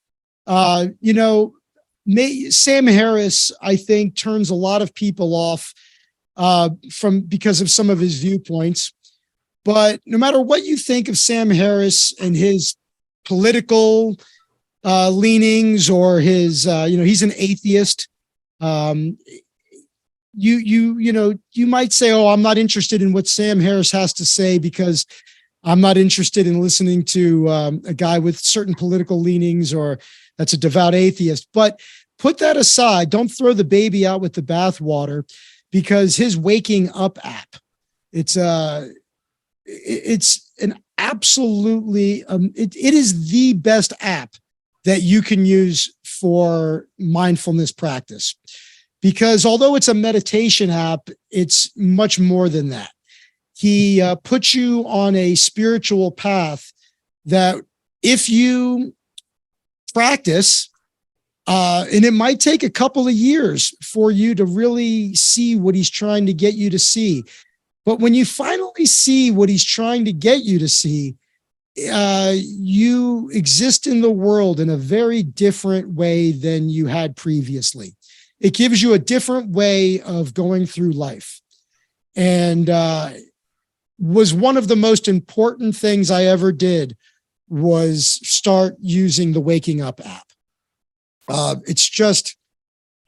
Sam Harris, I think, turns a lot of people off because of some of his viewpoints. But no matter what you think of Sam Harris and his political leanings, or his, he's an atheist. You might say, "Oh, I'm not interested in what Sam Harris has to say because I'm not interested in listening to a guy with certain political leanings or that's a devout atheist." But put that aside. Don't throw the baby out with the bathwater, because his Waking Up app, it's an absolutely, it is the best app that you can use for mindfulness practice, because although it's a meditation app, it's much more than that. He puts you on a spiritual path that if you practice, and it might take a couple of years for you to really see what he's trying to get you to see. But when you finally see what he's trying to get you to see, you exist in the world in a very different way than you had previously. It gives you a different way of going through life. And was one of the most important things I ever did was start using the Waking Up app. It's just,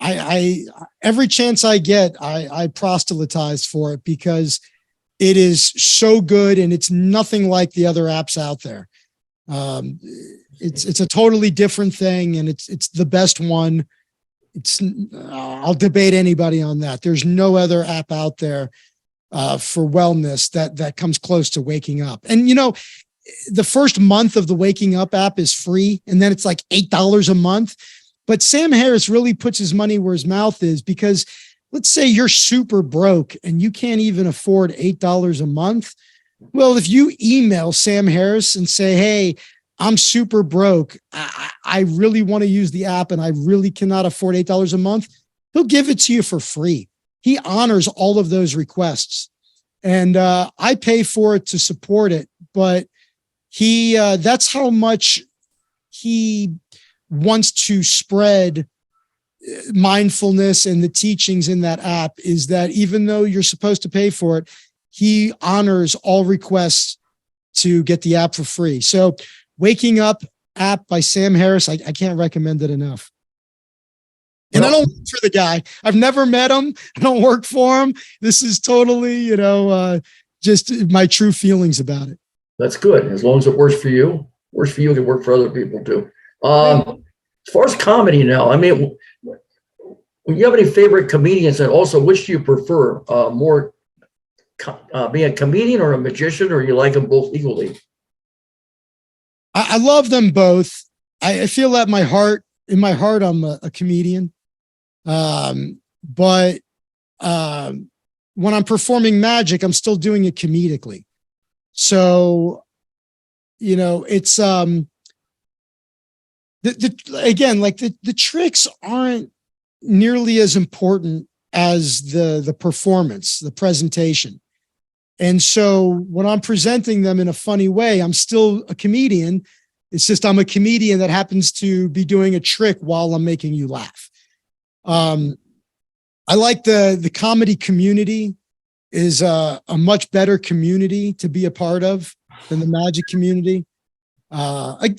I every chance I get, I proselytize for it because it is so good and it's nothing like the other apps out there. It's a totally different thing, and it's the best one. I'll debate anybody on that. There's no other app out there for wellness that comes close to Waking Up. And the first month of the Waking Up app is free, and then it's like $8 a month. But Sam Harris really puts his money where his mouth is, because let's say you're super broke and you can't even afford $8 a month. Well, if you email Sam Harris and say, "Hey, I'm super broke. I really want to use the app and I really cannot afford $8 a month," he'll give it to you for free. He honors all of those requests. And I pay for it to support it, but that's how much he wants to spread mindfulness and the teachings in that app, is that even though you're supposed to pay for it, he honors all requests to get the app for free. So Waking Up app by Sam Harris, I can't recommend it enough. And I Well, don't work for the guy. I've never met him. I don't work for him. This is totally, just my true feelings about it. that's good. As long as it works for you, it can work for other people too. Yeah. As far as comedy now, I mean, do you have any favorite comedians, and also which do you prefer more, being a comedian or a magician, or you like them both equally? I love them both. I feel that in my heart, I'm a comedian. But when I'm performing magic, I'm still doing it comedically. So, it's again, like the tricks aren't nearly as important as the performance, the presentation. And so when I'm presenting them in a funny way, I'm still a comedian. It's just I'm a comedian that happens to be doing a trick while I'm making you laugh. I like the comedy community is a much better community to be a part of than the magic community. I'm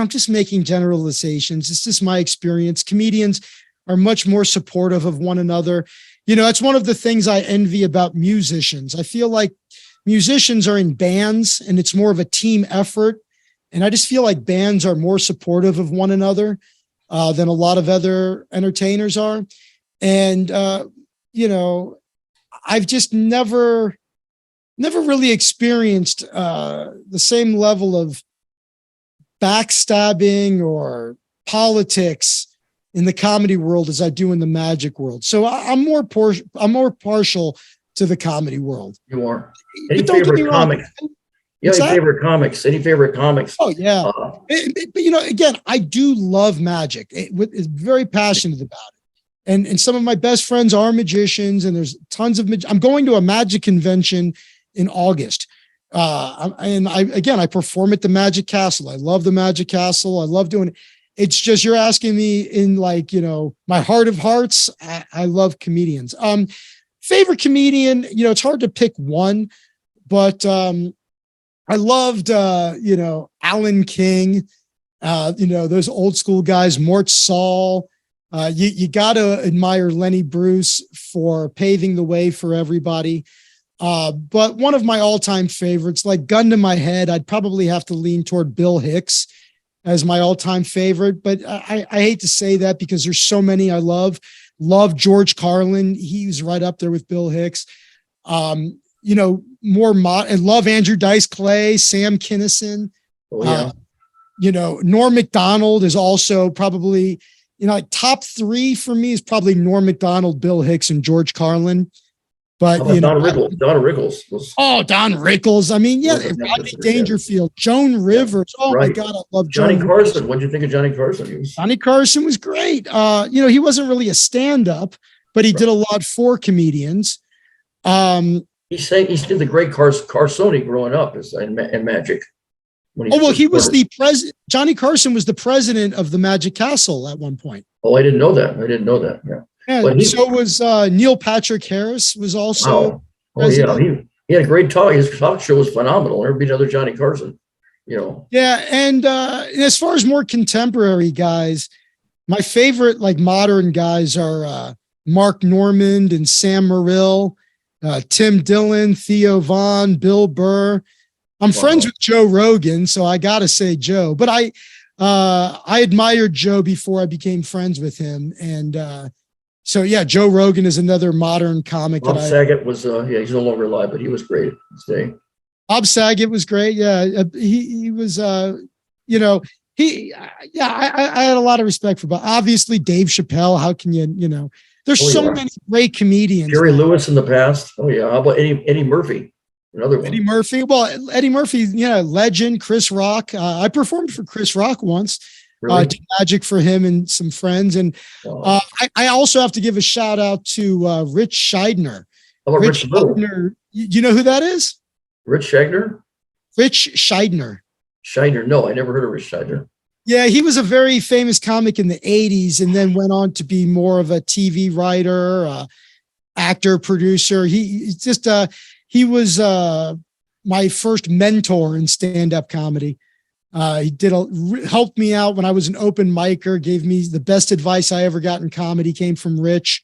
just making generalizations. It's just my experience. Comedians are much more supportive of one another. It's one of the things I envy about musicians. I feel like musicians are in bands and it's more of a team effort. And I just feel like bands are more supportive of one another than a lot of other entertainers are. And, I've just never really experienced the same level of backstabbing or politics in the comedy world as I do in the magic world. So I'm more partial to the comedy world. You are. Any But don't get me favorite wrong. comics? Yeah, any favorite comics? Any favorite comics? Oh yeah. But again, I do love magic. It's very passionate about it. And some of my best friends are magicians, and there's tons of I'm going to a magic convention in August. I perform at the Magic Castle. I love the Magic Castle. I love doing it. It's just, you're asking me in my heart of hearts. I love comedians. Favorite comedian, it's hard to pick one, but I loved, Alan King, those old school guys, Mort Saul. You got to admire Lenny Bruce for paving the way for everybody. But one of my all-time favorites, like gun to my head, I'd probably have to lean toward Bill Hicks as my all-time favorite. But I hate to say that because there's so many I love. Love George Carlin. He's right up there with Bill Hicks. And love Andrew Dice Clay, Sam Kinison. Oh, yeah. Norm Macdonald is also probably, like top three for me is probably Norm Macdonald, Bill Hicks, and George Carlin. But Don Rickles was. Oh, Don Rickles. I mean, Rodney Dangerfield, Joan Rivers. Oh my God, I love Johnny Carson. What did you think of Johnny Carson? Johnny Carson was great. He wasn't really a stand-up, but he did a lot for comedians. He did the great Carsoni growing up in magic. He was the president. Johnny Carson was the president of the Magic Castle at one point. Oh, I didn't know that. Yeah. Yeah, so was Neil Patrick Harris was also. Wow. Oh yeah, he had a great talk. His talk show was phenomenal. There'd be another Johnny Carson. Yeah, and as far as more contemporary guys, my favorite modern guys are Mark Normand and Sam Morrill, Tim Dillon, Theo Vaughn, Bill Burr. I'm friends with Joe Rogan, so I gotta say Joe. But I admired Joe before I became friends with him, and. So yeah, Joe Rogan is another modern comic. Bob Saget was, he's no longer alive, but he was great this day. Bob Saget was great. Yeah, he was. I had a lot of respect for Bob. Obviously, Dave Chappelle. How can you? There's so many great comedians. Jerry Lewis in the past. Oh yeah. How about Eddie Murphy? Another one. Eddie Murphy. Well, Eddie Murphy. Legend. Chris Rock. I performed for Chris Rock once. Really? Did magic for him and some friends. And I also have to give a shout out to Rich Scheidner. How about Rich Scheidner? You know who that is? Rich Scheidner? Rich Scheidner. Scheidner. No, I never heard of Rich Scheidner. Yeah, he was a very famous comic in the 80s and then went on to be more of a TV writer, actor, producer. He was my first mentor in stand-up comedy. Helped me out when I was an open micer, gave me the best advice I ever got in comedy, came from Rich.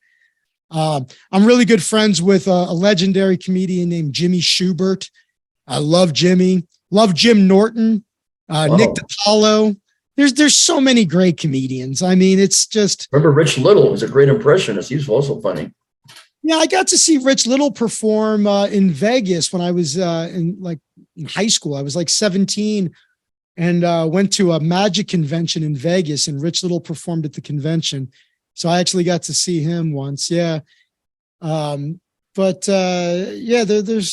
I'm really good friends with a legendary comedian named Jimmy Schubert. I love Jimmy, love Jim Norton, Nick DiPaolo. There's so many great comedians. I mean, it's just. Remember Rich Little was a great impressionist. He was also funny. Yeah, I got to see Rich Little perform in Vegas when I was in high school. I was like 17 and went to a magic convention in Vegas, and Rich Little performed at the convention. So I actually got to see him once. Yeah. There's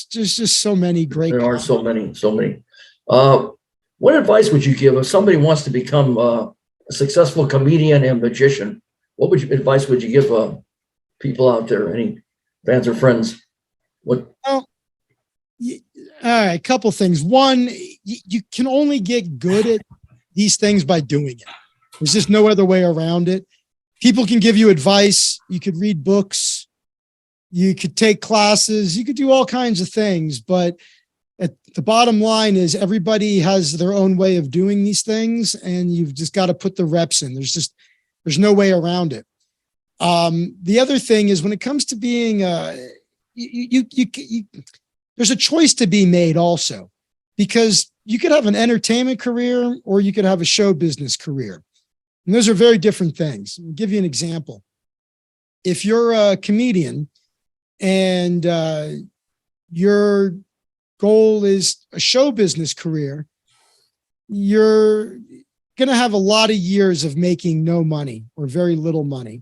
just so many great. There are so many. What advice would you give if somebody wants to become a successful comedian and magician? What advice would you give people out there, any fans or friends? All right, a couple things. One, you can only get good at these things by doing it. There's just no other way around it. People can give you advice. You could read books. You could take classes. You could do all kinds of things. But at the bottom line is everybody has their own way of doing these things, and you've just got to put the reps in. There's no way around it. The other thing is when it comes to being, there's a choice to be made also, because you could have an entertainment career or you could have a show business career. And those are very different things. I'll give you an example. If you're a comedian and your goal is a show business career, you're going to have a lot of years of making no money or very little money.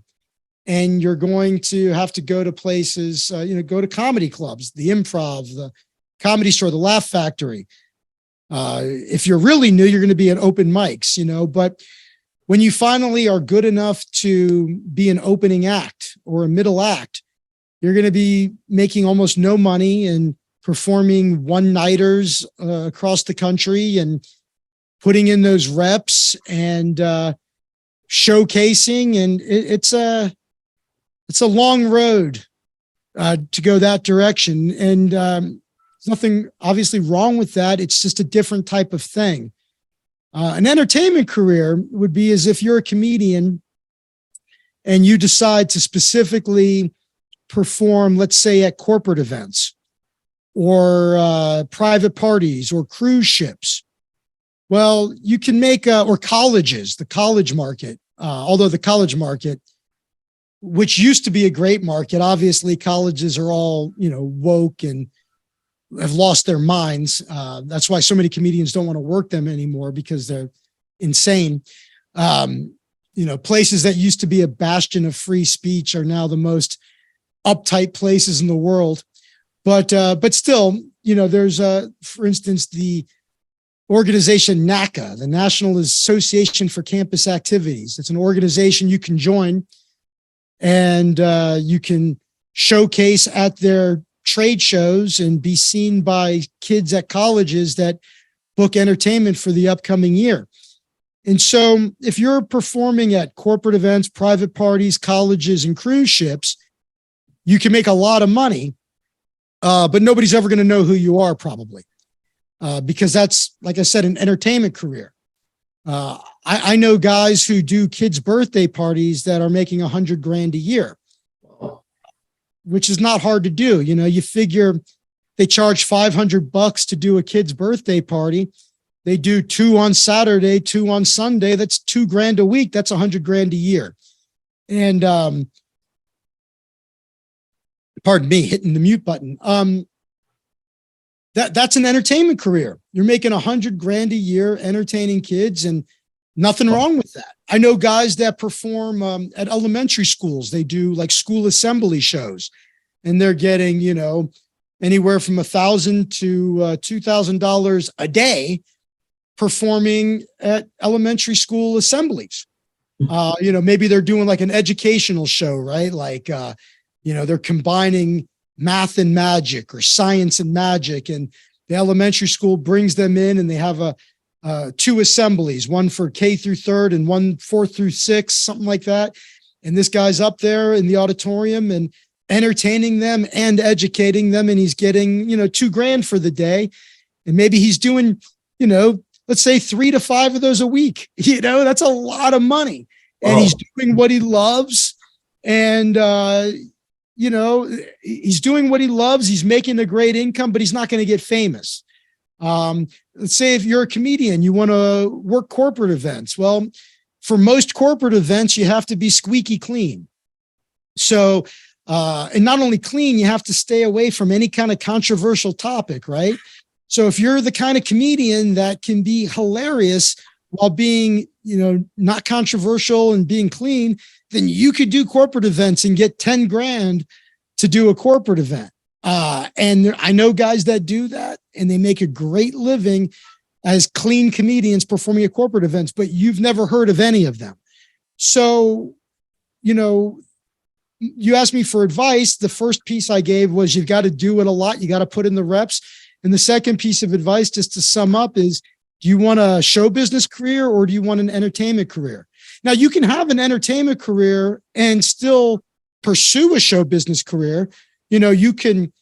And you're going to have to go to places, go to comedy clubs, the Improv, the Comedy Store, the Laugh Factory. If you're really new, you're going to be at open mics, but when you finally are good enough to be an opening act or a middle act, you're going to be making almost no money and performing one-nighters across the country and putting in those reps and showcasing. And it's a long road to go that direction. And there's nothing obviously wrong with that. It's just a different type of thing. An entertainment career would be as if you're a comedian and you decide to specifically perform, let's say, at corporate events or private parties or cruise ships. Well, you can make, or colleges, the college market, although the college market, which used to be a great market, obviously colleges are all, woke and have lost their minds. That's why so many comedians don't want to work them anymore, because they're insane. Places that used to be a bastion of free speech are now the most uptight places in the world. But still, there's for instance, the organization NACA, the National Association for Campus Activities. It's an organization you can join, and you can showcase at their trade shows and be seen by kids at colleges that book entertainment for the upcoming year. And so if you're performing at corporate events, private parties, colleges, and cruise ships, you can make a lot of money, but nobody's ever going to know who you are probably, because that's, like I said, an entertainment career. I know guys who do kids' birthday parties that are making $100,000 a year, which is not hard to do. You figure they charge $500 to do a kid's birthday party. They do 2 on Saturday, 2 on Sunday. That's $2,000 a week. That's $100,000 a year. And, pardon me, hitting the mute button. That's an entertainment career. You're making $100,000 a year entertaining kids, and nothing wrong with that. I know guys that perform at elementary schools. They do like school assembly shows, and they're getting, anywhere from $1,000 to $2,000 a day performing at elementary school assemblies. Maybe they're doing like an educational show, right? Like, they're combining math and magic or science and magic, and the elementary school brings them in, and they have 2 assemblies, one for K through 3rd and one 4th through 6th, something like that. And this guy's up there in the auditorium and entertaining them and educating them, and he's getting, $2,000 for the day. And maybe he's doing, let's say 3 to 5 of those a week. That's a lot of money. And he's doing what he loves. And, he's doing what he loves. He's making a great income, but he's not going to get famous. Let's say if you're a comedian, you want to work corporate events. Well, for most corporate events, you have to be squeaky clean. So, and not only clean, you have to stay away from any kind of controversial topic, right? So if you're the kind of comedian that can be hilarious while being, not controversial and being clean, then you could do corporate events and get 10 grand to do a corporate event. And I know guys that do that and they make a great living as clean comedians performing at corporate events, but you've never heard of any of them. So, you asked me for advice. The first piece I gave was you've got to do it a lot. You got to put in the reps. And the second piece of advice, just to sum up, is do you want a show business career or do you want an entertainment career? Now, you can have an entertainment career and still pursue a show business career. You can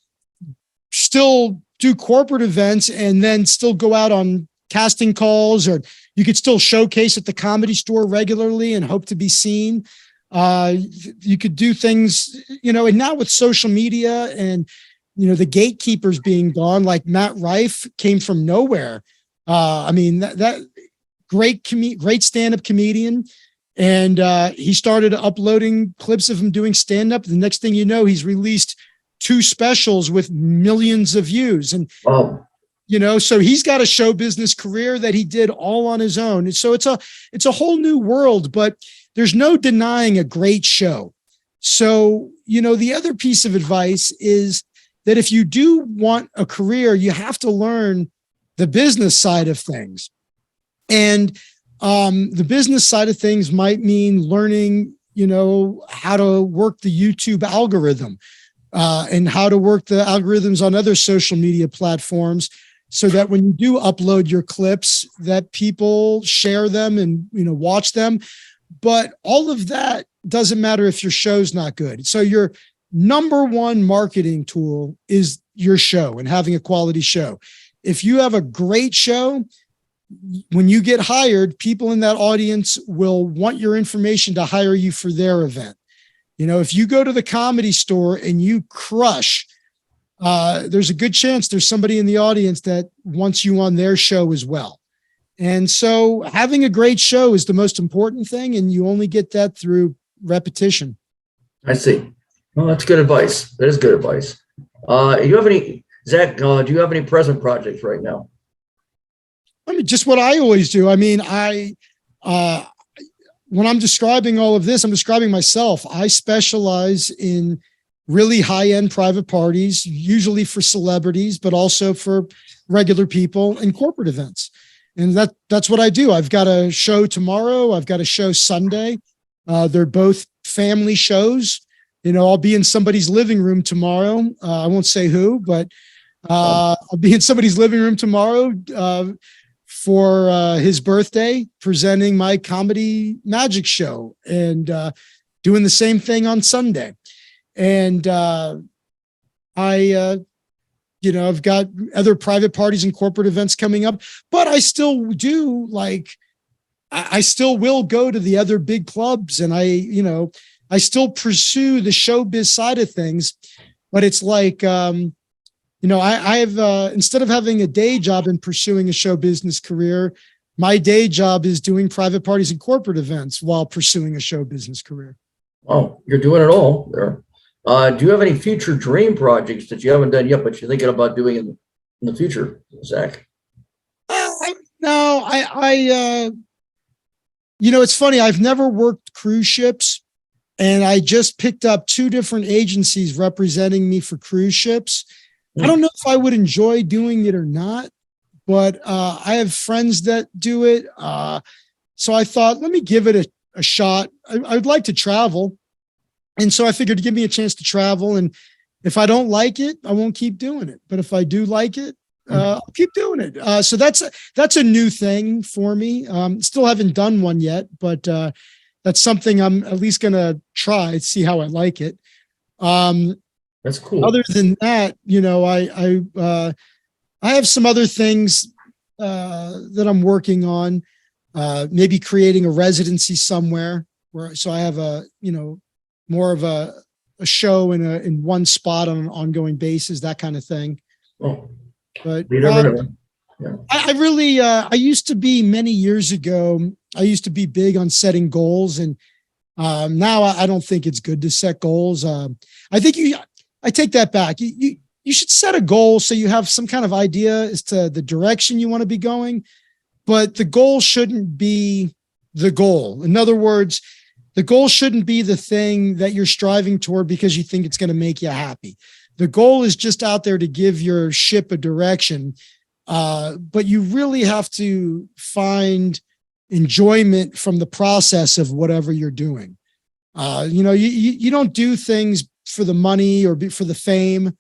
still do corporate events and then still go out on casting calls, or you could still showcase at the Comedy Store regularly and hope to be seen. You could do things, and now with social media and, the gatekeepers being gone, like Matt Rife came from nowhere. That great stand-up comedian. And he started uploading clips of him doing stand-up. The next thing you know, he's released 2 specials with millions of views. And, so he's got a show business career that he did all on his own. And so it's a whole new world, but there's no denying a great show. So, the other piece of advice is that if you do want a career, you have to learn the business side of things. And the business side of things might mean learning, how to work the YouTube algorithm and how to work the algorithms on other social media platforms, so that when you do upload your clips, that people share them and, watch them. But all of that doesn't matter if your show's not good. So your number one marketing tool is your show and having a quality show. If you have a great show, when you get hired, people in that audience will want your information to hire you for their event. If you go to the Comedy Store and you crush, there's a good chance there's somebody in the audience that wants you on their show as well. And so having a great show is the most important thing, and you only get that through repetition. I see. Well, that's good advice. That is good advice. Zach, do you have any present projects right now? Just what I always do. When I'm describing all of this, I'm describing myself. I specialize in really high-end private parties, usually for celebrities, but also for regular people and corporate events. And that's what I do. I've got a show tomorrow. I've got a show Sunday. They're both family shows. I'll be in somebody's living room tomorrow. I won't say who, but I'll be in somebody's living room tomorrow for his birthday, presenting my comedy magic show and doing the same thing on Sunday. And I've got other private parties and corporate events coming up, but I still do I still will go to the other big clubs, and I still pursue the showbiz side of things. But it's like, I have, instead of having a day job and pursuing a show business career, my day job is doing private parties and corporate events while pursuing a show business career. Oh, you're doing it all there. Do you have any future dream projects that you haven't done yet, but you're thinking about doing in the future, Zach? No, it's funny. I've never worked cruise ships, and I just picked up 2 different agencies representing me for cruise ships. I don't know if I would enjoy doing it or not, but I have friends that do it. So I thought, let me give it a shot. I'd like to travel. And so I figured, give me a chance to travel. And if I don't like it, I won't keep doing it. But if I do like it, I'll keep doing it. So that's a new thing for me. Still haven't done one yet, but that's something I'm at least going to try, see how I like it. That's cool. Other than that, I have some other things that I'm working on. Maybe creating a residency somewhere so I have more of a show in one spot on an ongoing basis, that kind of thing. Oh, But you never know. Yeah. I really, I used to be many years ago, I used to be big on setting goals, and now I don't think it's good to set goals. I think I take that back. You should set a goal so you have some kind of idea as to the direction you want to be going, but the goal shouldn't be the goal. In other words, the goal shouldn't be the thing that you're striving toward because you think it's going to make you happy. The goal is just out there to give your ship a direction. But you really have to find enjoyment from the process of whatever you're doing. You don't do things for the money or for the fame,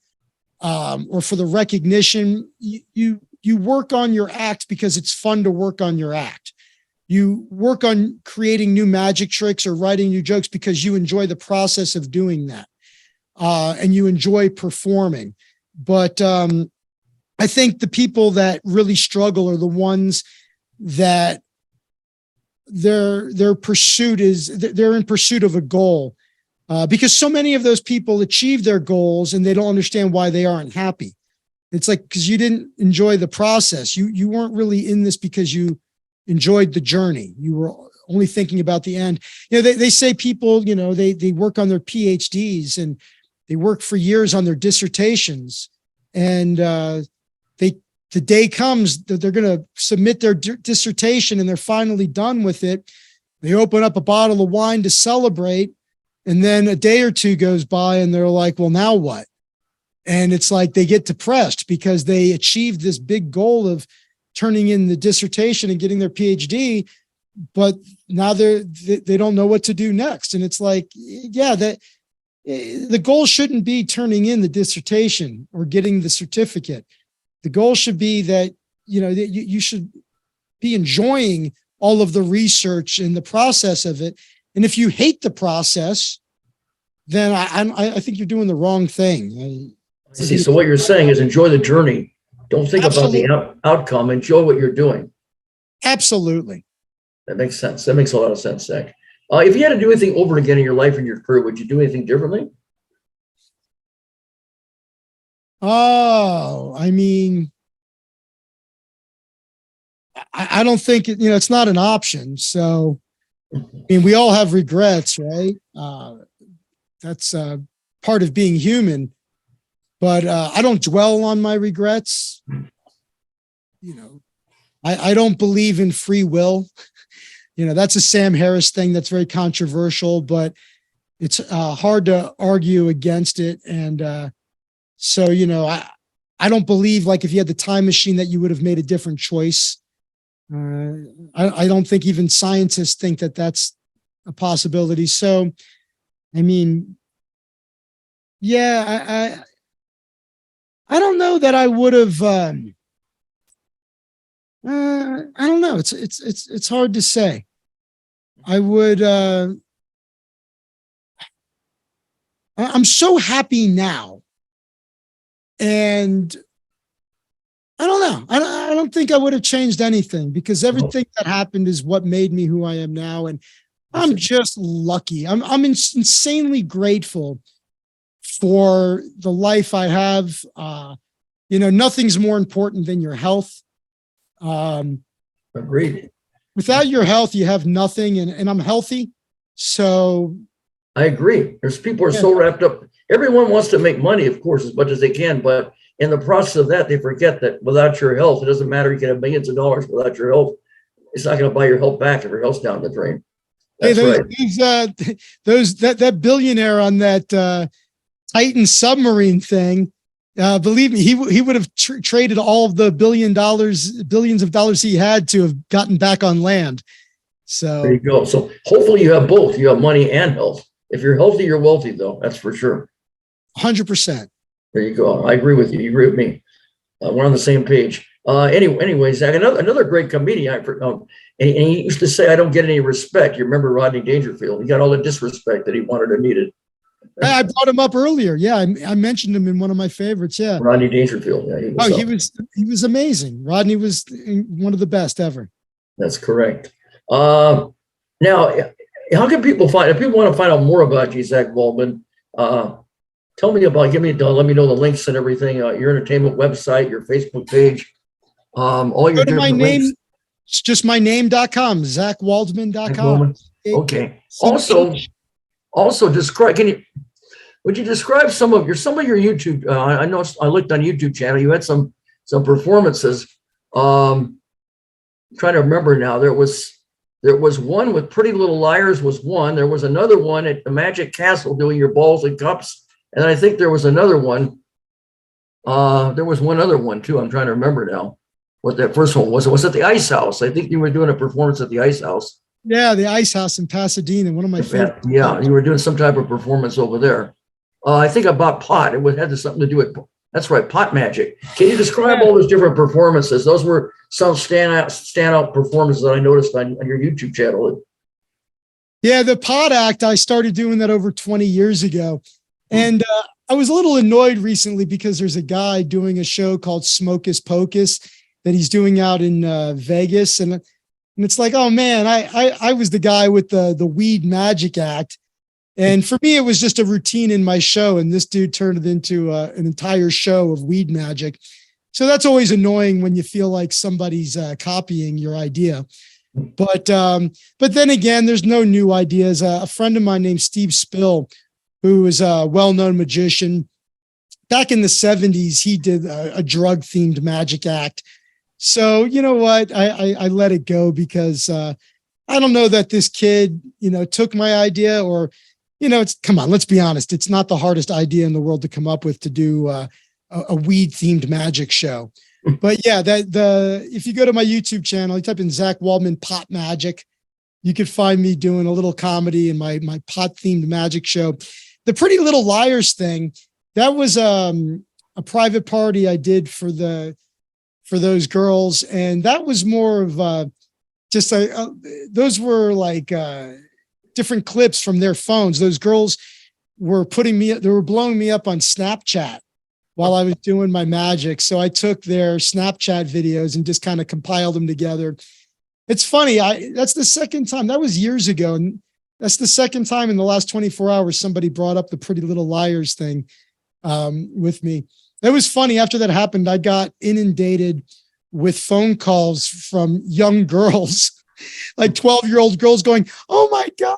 or for the recognition. You work on your act because it's fun to work on your act. You work on creating new magic tricks or writing new jokes because you enjoy the process of doing that, and you enjoy performing. But I think the people that really struggle are the ones that their pursuit is they're in pursuit of a goal, because so many of those people achieve their goals and they don't understand why they aren't happy. It's like, because you didn't enjoy the process. You weren't really in this because you enjoyed the journey. You were only thinking about the end. They say people, they work on their PhDs and they work for years on their dissertations, and the day comes that they're going to submit their dissertation and they're finally done with it. They open up a bottle of wine to celebrate. And then a day or two goes by and they're like, well, now what? And it's like they get depressed because they achieved this big goal of turning in the dissertation and getting their PhD, but now they don't know what to do next. And it's like, yeah, that the goal shouldn't be turning in the dissertation or getting the certificate. The goal should be that, that you should be enjoying all of the research and the process of it. And if you hate the process, then I think you're doing the wrong thing. I see. So what you're saying is enjoy the journey. Don't think Absolutely. about the outcome. Enjoy what you're doing. Absolutely. That makes sense. That makes a lot of sense, Zach. If you had to do anything over again in your life and your career, would you do anything differently? Oh, I mean, I don't think it's not an option. So, I mean, we all have regrets, right? That's part of being human. But I don't dwell on my regrets. I don't believe in free will. That's a Sam Harris thing that's very controversial, but it's hard to argue against it. And so, I don't believe, like, if you had the time machine that you would have made a different choice. I don't think even scientists think that that's a possibility. So, I mean, yeah, I don't know that I would have. I don't know. It's hard to say. I would. I'm so happy now, and I don't know. I don't think I would have changed anything because everything that happened is what made me who I am now, and I'm just lucky. I'm insanely grateful for the life I have. Nothing's more important than your health. Agreed. Without your health, you have nothing, and I'm healthy. So I agree. There's people who are so wrapped up. Everyone wants to make money, of course, as much as they can, but in the process of that, they forget that without your health, it doesn't matter. You can have millions of dollars without your health. It's not going to buy your health back if your health's down the drain. That's right. That billionaire on that Titan submarine thing, believe me, he would have traded all of the billions of dollars he had to have gotten back on land. So there you go. So hopefully you have both. You have money and health. If you're healthy, you're wealthy, though. That's for sure. 100%. There you go. I agree with you. You agree with me. We're on the same page. Anyways, Zach, another great comedian. And he used to say, "I don't get any respect." You remember Rodney Dangerfield? He got all the disrespect that he wanted or needed. I brought him up earlier. Yeah, I mentioned him in one of my favorites. Yeah. Rodney Dangerfield. Yeah, He was amazing. Rodney was one of the best ever. That's correct. Now, how can people find, if people want to find out more about you, Zach Waldman, tell me about, let me know the links and everything, your entertainment website, your Facebook page, all your different links. It's just my name.com, ZachWaldman.com. Okay. Also describe, would you describe some of your YouTube, I know I looked on YouTube channel, you had some performances. Trying to remember now, there was one with Pretty Little Liars was one. There was another one at the Magic Castle doing your balls and cups. And I think there was another one. There was one other one too. I'm trying to remember now what that first one was. It was at the Ice House. I think you were doing a performance at the Ice House. Yeah, the Ice House in Pasadena, one of my favorite. Yeah, you were doing some type of performance over there. I think about pot. It had something to do with, that's right, pot magic. Can you describe all those different performances? Those were some standout performances that I noticed on your YouTube channel. Yeah, the pot act, I started doing that over 20 years ago. And I was a little annoyed recently because there's a guy doing a show called Smokus Pocus that he's doing out in Vegas. And it's like, oh man, I was the guy with the weed magic act. And for me, it was just a routine in my show. And this dude turned it into an entire show of weed magic. So that's always annoying when you feel like somebody's copying your idea. But then again, there's no new ideas. A friend of mine named Steve Spill, who is a well-known magician, back in the 70s, he did a drug-themed magic act. So you know what? I let it go because I don't know that this kid, took my idea or, come on, let's be honest. It's not the hardest idea in the world to come up with to do a weed themed magic show. But yeah, if you go to my YouTube channel, you type in Zach Waldman pot magic, you could find me doing a little comedy in my pot themed magic show. The Pretty Little Liars thing, that was a private party I did for those girls. And that was more of those were like different clips from their phones. Those girls were they were blowing me up on Snapchat while I was doing my magic. So I took their Snapchat videos and just kind of compiled them together. It's funny. That's the second time, that was years ago. And that's the second time in the last 24 hours, somebody brought up the Pretty Little Liars thing with me. It was funny. After that happened, I got inundated with phone calls from young girls, like 12-year-old girls going, "Oh my God,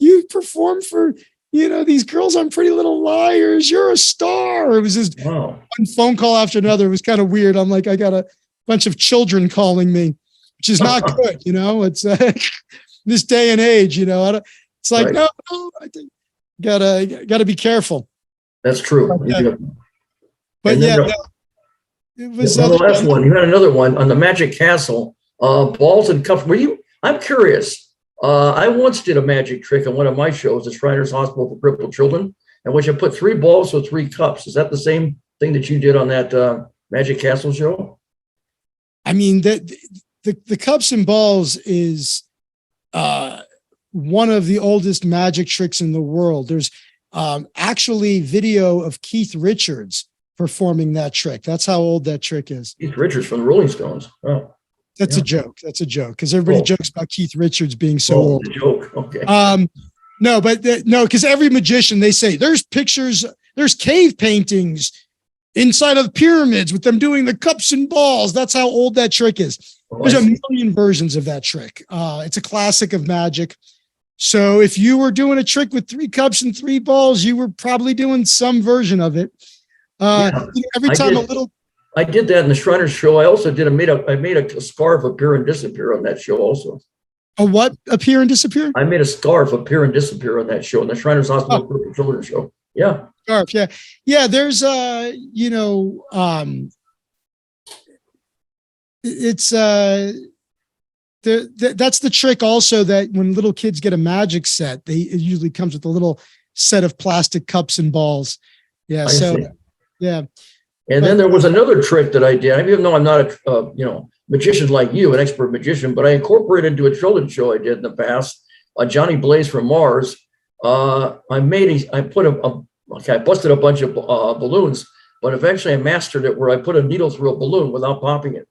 you performed for, these girls on Pretty Little Liars. You're a star." It was just one phone call after another. It was kind of weird. I'm like, I got a bunch of children calling me, which is not good. It's this day and age, it's like, right. No, I think gotta be careful. That's true. But it was the last one. You had another one on the Magic Castle, balls and cups. I'm curious. I once did a magic trick on one of my shows, the Shriners Hospital for Crippled Children, in which I put 3 balls with 3 cups. Is that the same thing that you did on that Magic Castle show? I mean, the cups and balls is one of the oldest magic tricks in the world. There's actually video of Keith Richards performing that trick. That's how old that trick is. Keith Richards from the Rolling Stones. Oh. That's a joke. That's a joke because everybody jokes about Keith Richards being so old. Joke. Okay. No, because every magician, they say there's pictures, there's cave paintings inside of pyramids with them doing the cups and balls. That's how old that trick is. There's a million versions of that trick. It's a classic of magic. So if you were doing a trick with 3 cups and 3 balls, you were probably doing some version of it. Every time I did that in the Shriners show. I also I made a scarf appear and disappear on that show also. A what appear and disappear? I made a scarf appear and disappear on that show, on the Shriners Hospital for Children show. Yeah. Scarf, yeah. Yeah, there's it's that's the trick also, that when little kids get a magic set, it usually comes with a little set of plastic cups and balls. Yeah. Yeah. And then there was another trick that I did. Even though I'm not a magician like you, an expert magician, but I incorporated into a children's show I did in the past, Johnny Blaze from Mars. I busted a bunch of balloons, but eventually I mastered it where I put a needle through a balloon without popping it.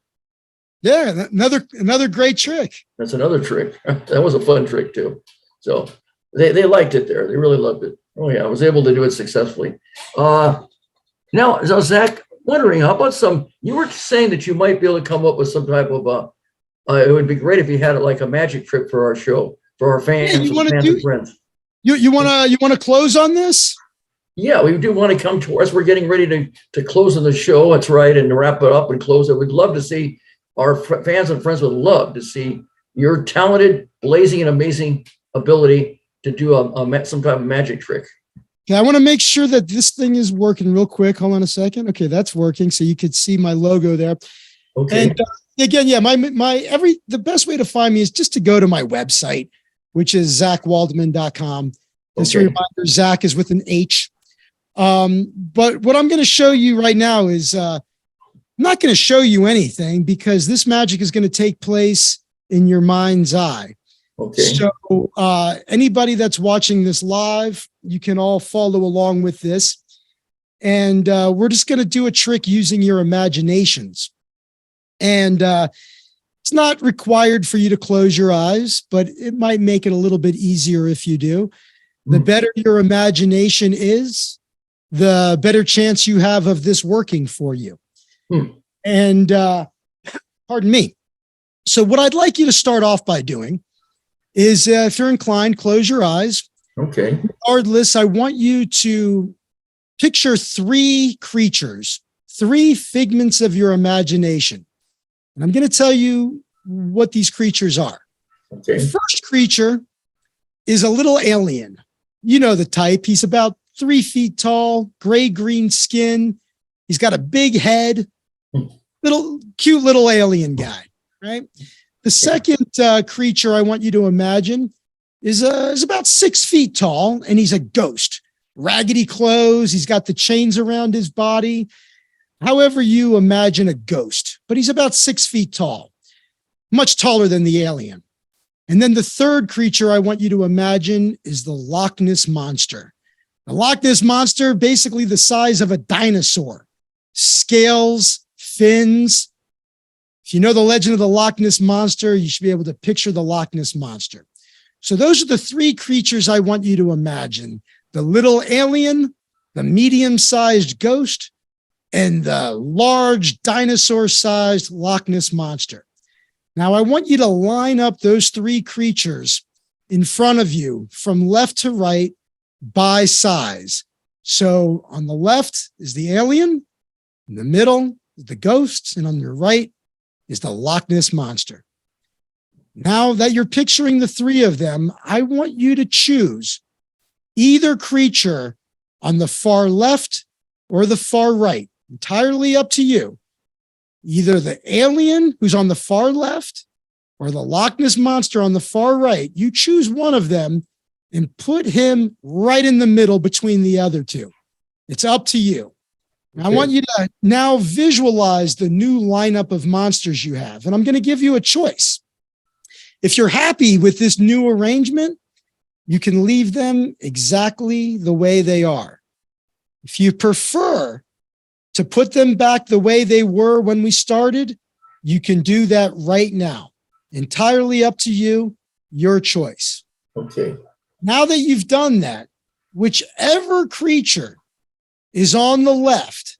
Yeah, another great trick. That's another trick. That was a fun trick too. So they liked it there. They really loved it. Oh yeah, I was able to do it successfully. Now, Zach, wondering, how about you were saying that you might be able to come up with some type of it would be great if you had like a magic trick for our show, for our fans, Yeah, and friends. You want to close on this? Yeah, we do want to come to us. We're getting ready to close on the show. That's right, and to wrap it up and close it. We'd love to see our fans and friends would love to see your talented, blazing, and amazing ability to do some type of magic trick. Okay, I want to make sure that this thing is working real quick. Hold on a second. Okay, that's working. So you could see my logo there. Okay. And again, yeah, the best way to find me is just to go to my website, which is zachwaldman.com. Just a reminder, Zach is with an H. But what I'm going to show you right now is I'm not going to show you anything because this magic is going to take place in your mind's eye. Okay. So anybody that's watching this live, you can all follow along with this. And we're just going to do a trick using your imaginations. And it's not required for you to close your eyes, but it might make it a little bit easier if you do. The better your imagination is, the better chance you have of this working for you. And pardon me. So what I'd like you to start off by doing is, if you're inclined, close your eyes. Okay. Regardless, I want you to picture three creatures, three figments of your imagination. And I'm going to tell you what these creatures are. Okay. The first creature is a little alien. You know the type. He's about 3 feet tall, gray-green skin. He's got a big head, cute little alien guy, right? The second creature I want you to imagine is about 6 feet tall, and he's a ghost. Raggedy clothes. He's got the chains around his body. However you imagine a ghost, but he's about 6 feet tall, much taller than the alien. And then the third creature I want you to imagine is the Loch Ness Monster. The Loch Ness Monster, basically the size of a dinosaur, scales, fins. If you know the legend of the Loch Ness Monster, you should be able to picture the Loch Ness Monster. So those are the three creatures I want you to imagine: the little alien, the medium-sized ghost, and the large dinosaur-sized Loch Ness Monster. Now, I want you to line up those three creatures in front of you from left to right by size. So on the left is the alien, in the middle is the ghost, and on your right is the Loch Ness Monster. Now that you're picturing the three of them, I want you to choose either creature on the far left or the far right. Entirely up to you. Either the alien who's on the far left or the Loch Ness Monster on the far right. You choose one of them and put him right in the middle between the other two. It's up to you. Okay. I want you to now visualize the new lineup of monsters you have, and I'm going to give you a choice. If you're happy with this new arrangement, you can leave them exactly the way they are. If you prefer to put them back the way they were when we started, you can do that right now. Entirely up to you, your choice. Okay. Now that you've done that, whichever creature is on the left,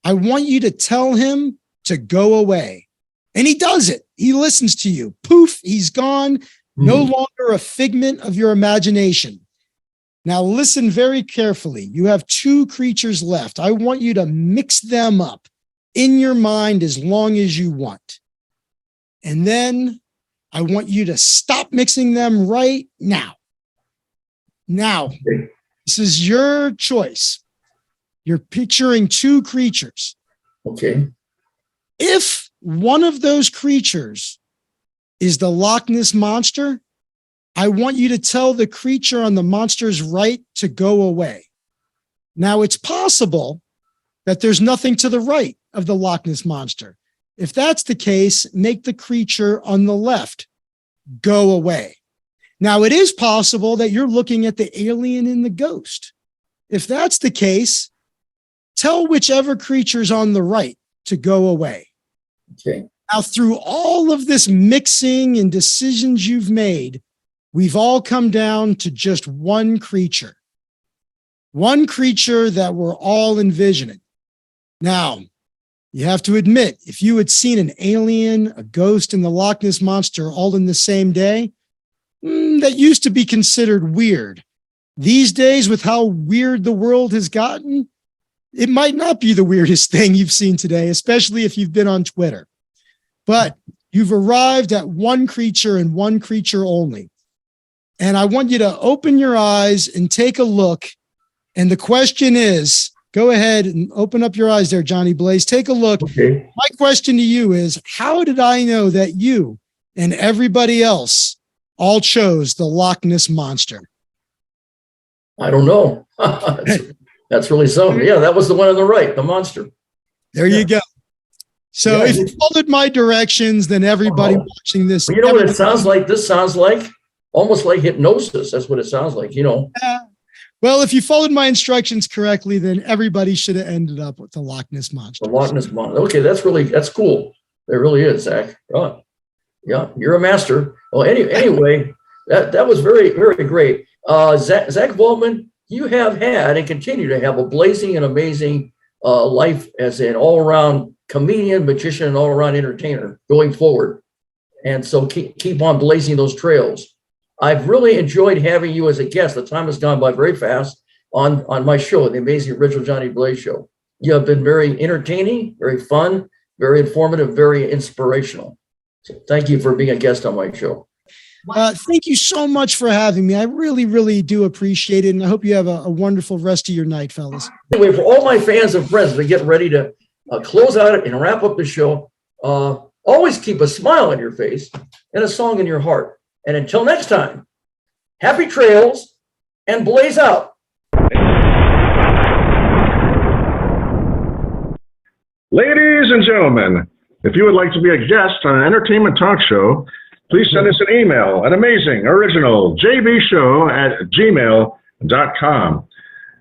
I want you to tell him to go away. And he does it. He listens to you. Poof, he's gone. No longer a figment of your imagination. Now listen very carefully. You have two creatures left. I want you to mix them up in your mind as long as you want. And then I want you to stop mixing them right now. Now, this is your choice. You're picturing two creatures. Okay. If one of those creatures is the Loch Ness Monster, I want you to tell the creature on the monster's right to go away. Now, it's possible that there's nothing to the right of the Loch Ness Monster. If that's the case, make the creature on the left go away. Now, it is possible that you're looking at the alien and the ghost. If that's the case, tell whichever creature's on the right to go away. Okay. Now, through all of this mixing and decisions you've made, we've all come down to just one creature that we're all envisioning. Now, you have to admit, if you had seen an alien, a ghost, and the Loch Ness Monster all in the same day, that used to be considered weird. These days, with how weird the world has gotten, it might not be the weirdest thing you've seen today, especially if you've been on Twitter. But you've arrived at one creature and one creature only. And I want you to open your eyes and take a look. And the question is, go ahead and open up your eyes there, Johnny Blaze. Take a look. Okay. My question to you is, how did I know that you and everybody else all chose the Loch Ness Monster? I don't know. That's really something. Yeah, that was the one on the right, the monster. There you go. So if you followed my directions, then everybody watching this. Well, you know what it sounds like? This sounds like almost like hypnosis. That's what it sounds like, you know. Well, if you followed my instructions correctly, then everybody should have ended up with the Loch Ness Monster. The Loch Ness Monster. Okay, that's cool. It really is, Zach. Yeah, you're a master. Well, anyway, that was very, very great. Zach Waldman, you have had and continue to have a blazing and amazing life as an all-around comedian, magician, and all-around entertainer going forward. And so keep on blazing those trails. I've really enjoyed having you as a guest. The time has gone by very fast on my show, the Amazing Original Johnny Blaze Show. You have been very entertaining, very fun, very informative, very inspirational. So thank you for being a guest on my show. Thank you so much for having me. I really, really do appreciate it. And I hope you have a wonderful rest of your night, fellas. Anyway, for all my fans and friends, we're getting ready to close out and wrap up the show. Always keep a smile on your face and a song in your heart. And until next time, happy trails and blaze out. Ladies and gentlemen, if you would like to be a guest on an entertainment talk show, please send us an email at amazingoriginaljbshow@gmail.com.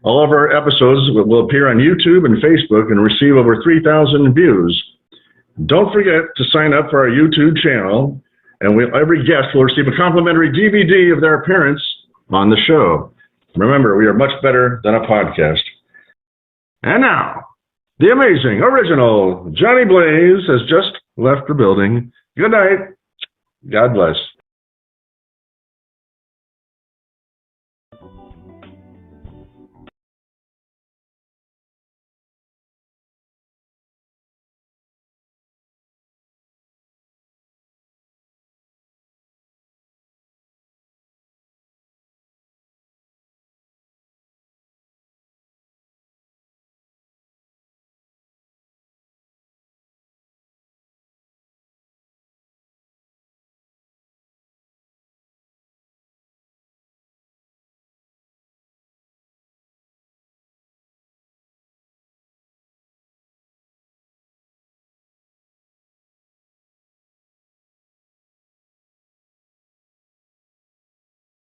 All of our episodes will appear on YouTube and Facebook and receive over 3,000 views. Don't forget to sign up for our YouTube channel, and every guest will receive a complimentary DVD of their appearance on the show. Remember, we are much better than a podcast. And now, the amazing, original Johnny Blaze has just left the building. Good night. God bless.